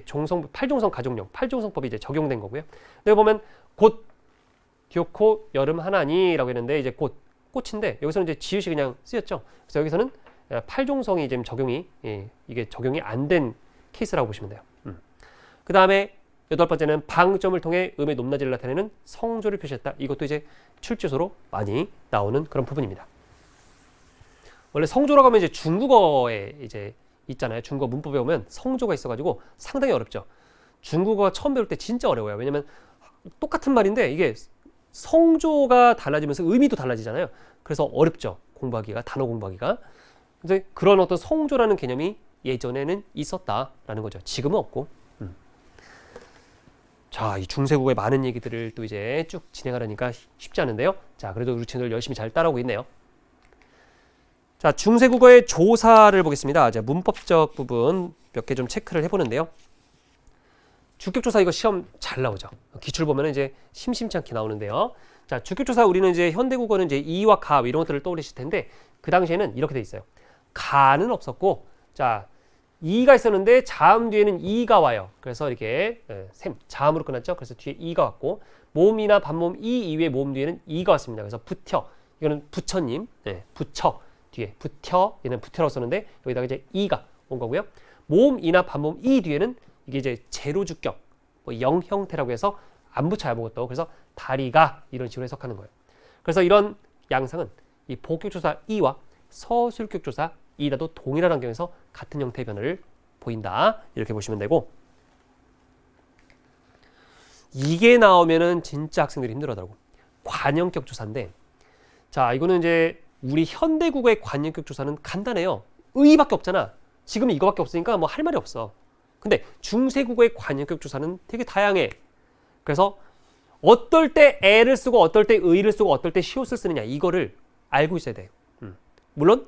종성 8종성 가족용 8종성법이 이제 적용된 거고요. 여기 보면 곧 기어코 여름 하나니라고 했는데 이제 곧 꽃인데 여기서는 이제 지읒이 그냥 쓰였죠. 그래서 여기서는 8종성이 지금 적용이 이게 적용이 안 된 케이스라고 보시면 돼요. 그 다음에 8번째는 방점을 통해 음의 높낮이를 나타내는 성조를 표시했다. 이것도 이제 출제소로 많이 나오는 그런 부분입니다. 원래 성조라고 하면 이제 중국어에 이제 있잖아요. 중국어 문법에 보면 성조가 있어가지고 상당히 어렵죠. 중국어 처음 배울 때 진짜 어려워요. 왜냐면 똑같은 말인데 이게 성조가 달라지면서 의미도 달라지잖아요. 그래서 어렵죠. 공부하기가, 단어 공부하기가. 근데 그런 어떤 성조라는 개념이 예전에는 있었다라는 거죠. 지금은 없고. 자, 이 중세국어의 많은 얘기들을 또 이제 쭉 진행하려니까 쉽지 않은데요. 자, 그래도 우리 친구들 열심히 잘 따라오고 있네요. 자, 중세국어의 조사를 보겠습니다. 자, 문법적 부분 몇 개 좀 체크를 해보는데요. 주격조사 이거 시험 잘 나오죠. 기출 보면 이제 심심치 않게 나오는데요. 자, 주격조사 우리는 이제 현대국어는 이제 이와 가 이런 것들을 떠올리실 텐데 그 당시에는 이렇게 돼 있어요. 가는 없었고, 자, 이가 있었는데 자음 뒤에는 이가 와요. 그래서 이렇게 자음으로 끝났죠. 그래서 뒤에 이가 왔고 모음이나 반모음 이 이외의 모음 뒤에는 이가 왔습니다. 그래서 부텨, 이거는 부처님, 부처 뒤에 부텨, 얘는 부텨라고 썼는데 여기다가 이제 이가 온 거고요. 모음이나 반모음 이 뒤에는 이게 이제 제로주격, 뭐 영 형태라고 해서 안 붙여요 아무것도. 그래서 다리가 이런 식으로 해석하는 거예요. 그래서 이런 양상은 이 복격조사 이와 서술격조사 이다도 동일한 환경에서 같은 형태의 변화를 보인다. 이렇게 보시면 되고, 이게 나오면은 진짜 학생들이 힘들어하더라고. 관형격 조사인데, 자, 이거는 이제 우리 현대국어의 관형격 조사는 간단해요. 의밖에 없잖아. 지금 이거밖에 없으니까 뭐 할 말이 없어. 근데 중세국어의 관형격 조사는 되게 다양해. 그래서 어떨 때 애를 쓰고 어떨 때 의를 쓰고 어떨 때 시옷을 쓰느냐 이거를 알고 있어야 돼요. 물론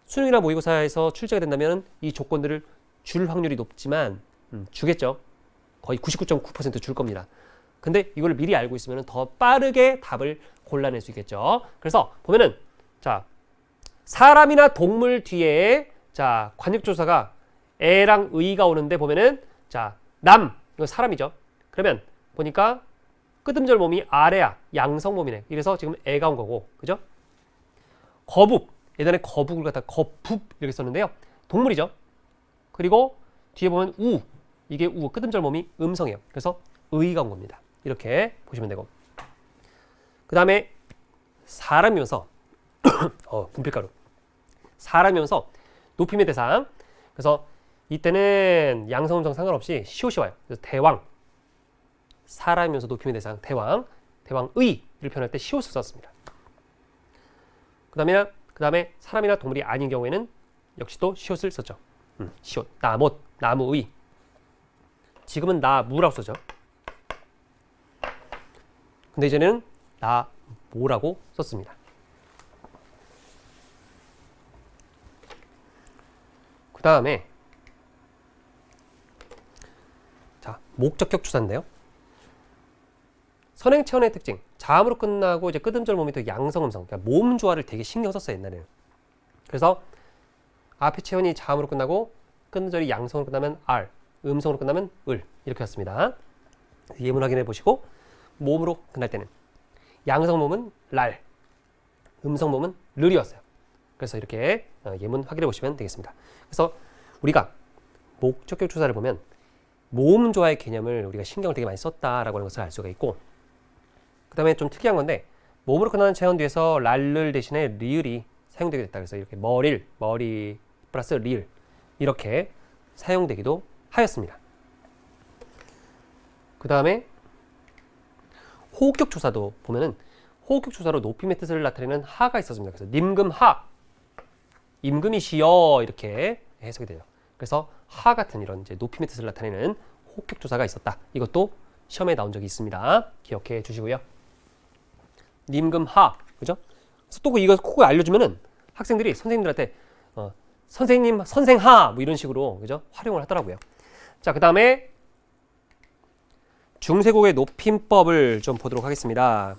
수능이나 모의고사에서 출제가 된다면 이 조건들을 줄 확률이 높지만 주겠죠. 거의 99.9% 줄 겁니다. 근데 이걸 미리 알고 있으면 더 빠르게 답을 골라낼 수 있겠죠. 그래서 보면은 자 사람이나 동물 뒤에 자 관역조사가 애랑 의가 오는데 보면은 자 남 이거 사람이죠. 그러면 보니까 끄듬절 몸이 아래야 양성 몸이네. 이래서 지금 애가 온 거고 그죠? 거북 예전에 거북을 갖다 거북 이렇게 썼는데요. 동물이죠. 그리고 뒤에 보면 우 이게 우 끄듬절 몸이 음성이에요. 그래서 의가 온 겁니다. 이렇게 보시면 되고 그 다음에 사람이면서 분필가루 사람이면서 높임의 대상 그래서 이때는 양성 음성 상관없이 시옷이 와요. 그래서 대왕 사람이면서 높임의 대상 대왕 대왕의 를 표현할 때 시옷을 썼습니다. 그 다음에 사람이나 동물이 아닌 경우에는 역시 또 시옷을 썼죠. 시옷 나못 나무의 지금은 나무라고 쓰죠. 근데 이제는 나모라고 썼습니다. 그 다음에 자 목적격 조사인데요. 선행체언의 특징 자음으로 끝나고 이제 끄듬절 몸이 또 양성 음성 그러니까 모음 조화를 되게 신경 썼어요 옛날에는. 그래서 앞에 체언이 자음으로 끝나고 끄듬절이 양성으로 끝나면 R 음성으로 끝나면 을 이렇게 했습니다. 예문 확인해 보시고 모음으로 끝날 때는 양성 모음은 랄 음성 모음은 르이었어요. 그래서 이렇게 예문 확인해 보시면 되겠습니다. 그래서 우리가 목적격 조사를 보면 모음 조화의 개념을 우리가 신경을 되게 많이 썼다라고 하는 것을 알 수가 있고 그 다음에 좀 특이한 건데 모음으로 끝나는 체언 뒤에서 랄를 대신에 리을이 사용되게 됐다. 그래서 이렇게 머리 플러스 리을 이렇게 사용되기도 하였습니다. 그 다음에 호흡격 조사도 보면은 호흡격 조사로 높임의 뜻을 나타내는 하가 있었습니다. 그래서 님금하 임금이시여 이렇게 해석이 돼요. 그래서 하 같은 이런 이제 높임의 뜻을 나타내는 호흡격 조사가 있었다. 이것도 시험에 나온 적이 있습니다. 기억해 주시고요. 님금하 그죠? 그래서 또 이거 꼭 알려주면은 학생들이 선생님들한테 선생님 선생하 뭐 이런 식으로 그죠? 활용을 하더라고요. 자, 그 다음에 중세국어의 높임법을 좀 보도록 하겠습니다.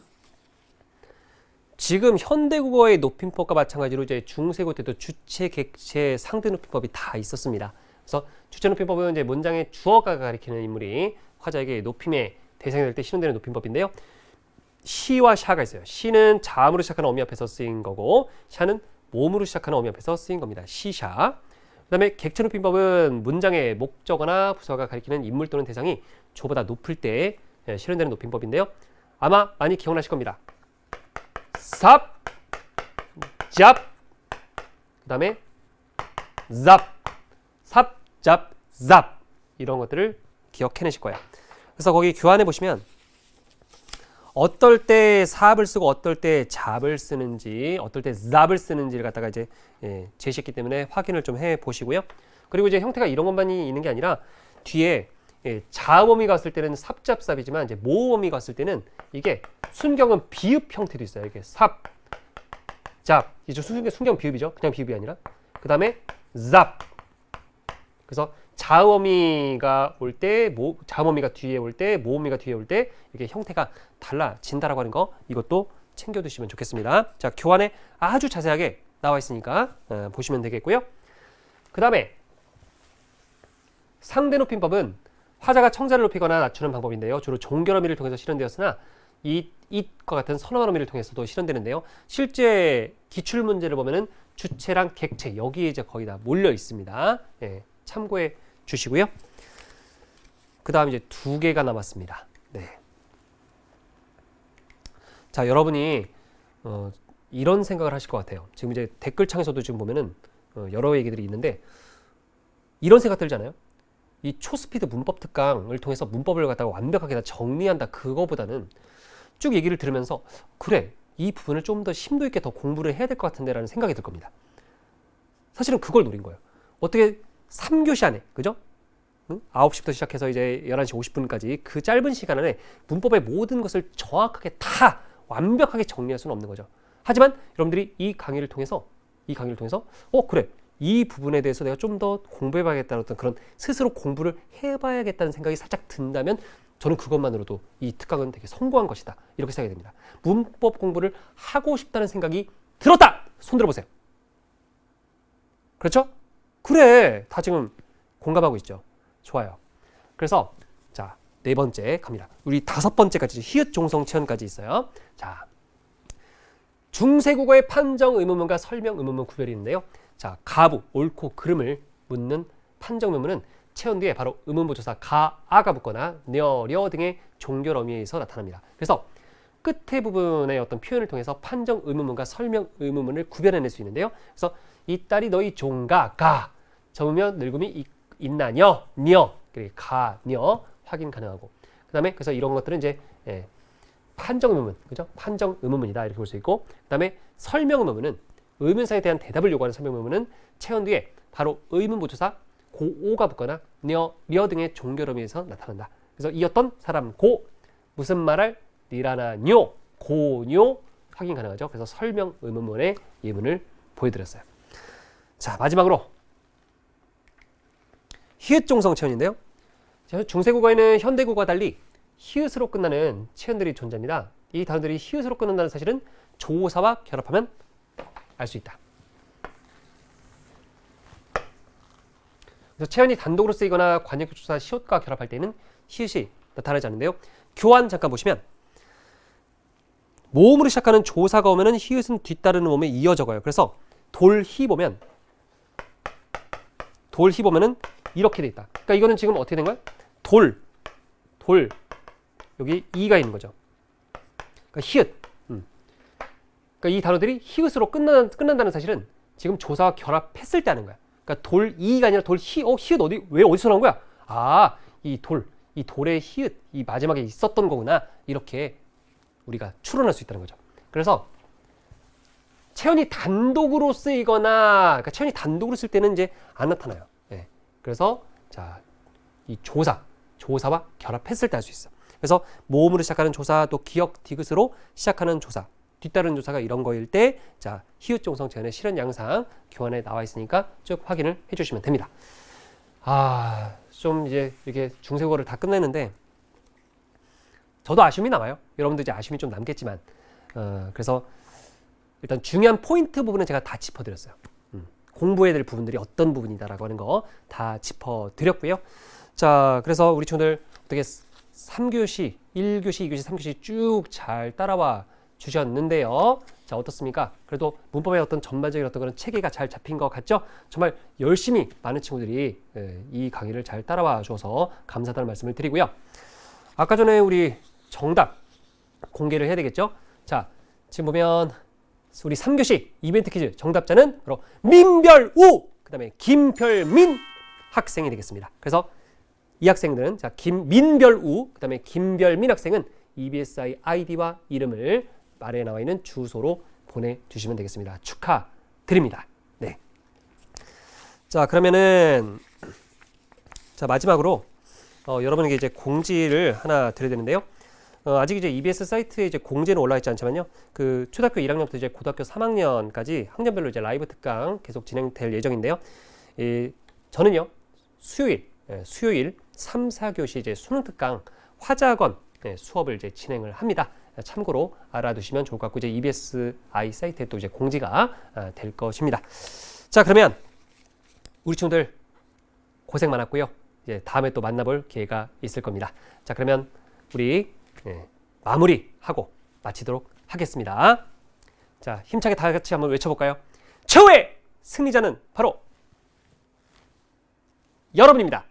지금 현대국어의 높임법과 마찬가지로 이제 중세국 때도 주체, 객체, 상대 높임법이 다 있었습니다. 그래서 주체 높임법은 이제 문장의 주어가 가리키는 인물이 화자에게 높임의 대상이 될 때 실현되는 높임법인데요. 시와 샤가 있어요. 시는 자음으로 시작하는 어미 앞에서 쓰인 거고 샤는 모음으로 시작하는 어미 앞에서 쓰인 겁니다. 시샤. 그 다음에 객체 높임법은 문장의 목적어나 부사가 가리키는 인물 또는 대상이 조보다 높을 때 실현되는 높임법인데요. 아마 많이 기억나실 겁니다. 삽, 잡, 그 다음에 잡, 삽, 잡, 잡 이런 것들을 기억해내실 거예요. 그래서 거기 교환해 보시면 어떨 때 삽을 쓰고 어떨 때 잡을 쓰는지 어떨 때 잡을 쓰는지를 갖다가 이제 제시했기 때문에 확인을 좀 해 보시고요. 그리고 이제 형태가 이런 것만이 있는 게 아니라 뒤에 자음어미가 왔을 때는 삽잡삽이지만 이제 모음어미가 왔을 때는 이게 순경은 비읍 형태도 있어요. 이렇게 삽, 잡 이제 순경 비읍이죠. 그냥 비읍이 아니라 그 다음에 잡. 그래서 자음어미가 올 때, 자음어미가 뒤에 올 때, 모음어미가 뒤에 올 때 이게 형태가 달라진다라고 하는 거 이것도 챙겨두시면 좋겠습니다. 자, 교환에 아주 자세하게 나와 있으니까 보시면 되겠고요. 그 다음에 상대 높임법은 화자가 청자를 높이거나 낮추는 방법인데요. 주로 종결어미를 통해서 실현되었으나 it과 같은 선언어미를 통해서도 실현되는데요. 실제 기출문제를 보면은 주체랑 객체 여기에 이제 거의 다 몰려 있습니다. 참고해 주시고요. 그 다음 이제 2개가 남았습니다. 네. 자, 여러분이 이런 생각을 하실 것 같아요. 지금 이제 댓글창에서도 지금 보면은 여러 얘기들이 있는데 이런 생각 들잖아요. 이 초스피드 문법 특강을 통해서 문법을 갖다가 완벽하게 다 정리한다 그거보다는 쭉 얘기를 들으면서 그래 이 부분을 좀 더 심도 있게 더 공부를 해야 될 것 같은데 라는 생각이 들 겁니다. 사실은 그걸 노린 거예요. 어떻게 3교시 안에 그죠? 9시부터 시작해서 이제 11시 50분까지 그 짧은 시간 안에 문법의 모든 것을 정확하게 다 완벽하게 정리할 수는 없는 거죠. 하지만 여러분들이 이 강의를 통해서 그래 이 부분에 대해서 내가 좀 더 공부해봐야겠다는 어떤 그런 스스로 공부를 해봐야겠다는 생각이 살짝 든다면 저는 그것만으로도 이 특강은 되게 성공한 것이다. 이렇게 생각이 됩니다. 문법 공부를 하고 싶다는 생각이 들었다! 손 들어보세요. 그렇죠? 그래. 다 지금 공감하고 있죠. 좋아요. 그래서 자, 네 번째 갑니다. 우리 다섯 번째까지 히읗 종성 체언까지 있어요. 자, 중세국어의 판정 의문문과 설명 의문문 구별이 있는데요. 자, 가부, 옳고 그름을 묻는 판정 의문문은 체언 뒤에 바로 의문부조사 가, 아가 붙거나 녀, 려 등의 종결 어미에서 나타납니다. 그래서 끝에 부분의 어떤 표현을 통해서 판정 의문문과 설명 의문문을 구별해낼 수 있는데요. 그래서 이 딸이 너희 종가, 가, 접으면 늙음이 있나녀, 녀, 그리고 가, 녀 확인 가능하고. 그 다음에 그래서 이런 것들은 이제 판정 의문문, 그죠? 판정 의문문이다 이렇게 볼 수 있고, 그 다음에 설명 의문문은 의문사에 대한 대답을 요구하는 설명 의문문은 체언 뒤에 바로 의문부조사 고, 오가 붙거나 녀, 려 등의 종결 어미에서 나타난다. 그래서 이 어떤 사람 고 무슨 말할 니라나 뇨, 고, 뇨 확인 가능하죠. 그래서 설명 의문문의 예문을 보여드렸어요. 자, 마지막으로 히읗 종성 체언인데요. 중세국어에는 현대국어와 달리 히읗으로 끝나는 체언들이 존재합니다. 이 단어들이 히읗으로 끝난다는 사실은 조사와 결합하면 알 수 있다. 그래서 체언이 단독으로 쓰이거나 관역적 조사 시옷과 결합할 때는 히읗이 나타나지 않는데요. 교환 잠깐 보시면 모음으로 시작하는 조사가 오면은 히읗은 뒤따르는 모음에 이어 적어요. 그래서 돌히 보면은 이렇게 돼 있다. 그러니까 이거는 지금 어떻게 된 거야? 돌 여기 이가 있는 거죠. 그러니까 히읗. 그러니까 이 단어들이 히읗으로 끝난다는 사실은 지금 조사와 결합했을 때 하는 거야. 그러니까 돌이가 아니라 돌히. 히읗 왜 어디서 나온 거야? 아, 이 돌의 히읗, 이 마지막에 있었던 거구나. 이렇게 우리가 추론할 수 있다는 거죠. 그래서 체언이 단독으로 쓰이거나, 그러니까 체언이 단독으로 쓸 때는 이제 안 나타나요. 네. 그래서 자, 이 조사와 결합했을 때 할 수 있어. 그래서 모음으로 시작하는 조사, 또 기역, 디귿으로 시작하는 조사, 뒤따르는 조사가 이런 거일 때, 자, 히읗 종성 체언의 실현 양상 교환에 나와 있으니까 쭉 확인을 해주시면 됩니다. 아, 좀 이제 이렇게 중세국어를 다 끝냈는데 저도 아쉬움이 남아요. 여러분도 이제 아쉬움이 좀 남겠지만, 그래서 일단 중요한 포인트 부분은 제가 다 짚어드렸어요. 공부해야 될 부분들이 어떤 부분이다라고 하는 거 다 짚어드렸고요. 자, 그래서 우리 친구들 어떻게 3교시, 1교시, 2교시, 3교시 쭉 잘 따라와 주셨는데요. 자, 어떻습니까? 그래도 문법의 어떤 전반적인 어떤 그런 체계가 잘 잡힌 것 같죠? 정말 열심히 많은 친구들이 이 강의를 잘 따라와 줘서 감사하다는 말씀을 드리고요. 아까 전에 우리 정답 공개를 해야 되겠죠? 자, 지금 보면 우리 3교시 이벤트 퀴즈 정답자는 바로 민별우, 그 다음에 김별민 학생이 되겠습니다. 그래서 이 학생들은 자, 민별우, 그 다음에 김별민 학생은 EBSI 아이디와 이름을 아래에 나와 있는 주소로 보내주시면 되겠습니다. 축하드립니다. 네. 자, 그러면은 자, 마지막으로 여러분에게 이제 공지를 하나 드려야 되는데요. 아직 이제 EBS 사이트에 이제 공지는 올라 있지 않지만요. 그 초등학교 1학년부터 이제 고등학교 3학년까지 학년별로 이제 라이브 특강 계속 진행될 예정인데요. 저는요, 수요일 3, 4교시 이제 수능 특강 화작원 수업을 이제 진행을 합니다. 참고로 알아두시면 좋을 것 같고, 이제 EBSI 사이트에 또 이제 공지가 될 것입니다. 자, 그러면 우리 친구들 고생 많았고요. 이제 다음에 또 만나볼 기회가 있을 겁니다. 자, 그러면 우리 마무리하고 마치도록 하겠습니다. 자, 힘차게 다 같이 한번 외쳐볼까요? 최후의 승리자는 바로 여러분입니다.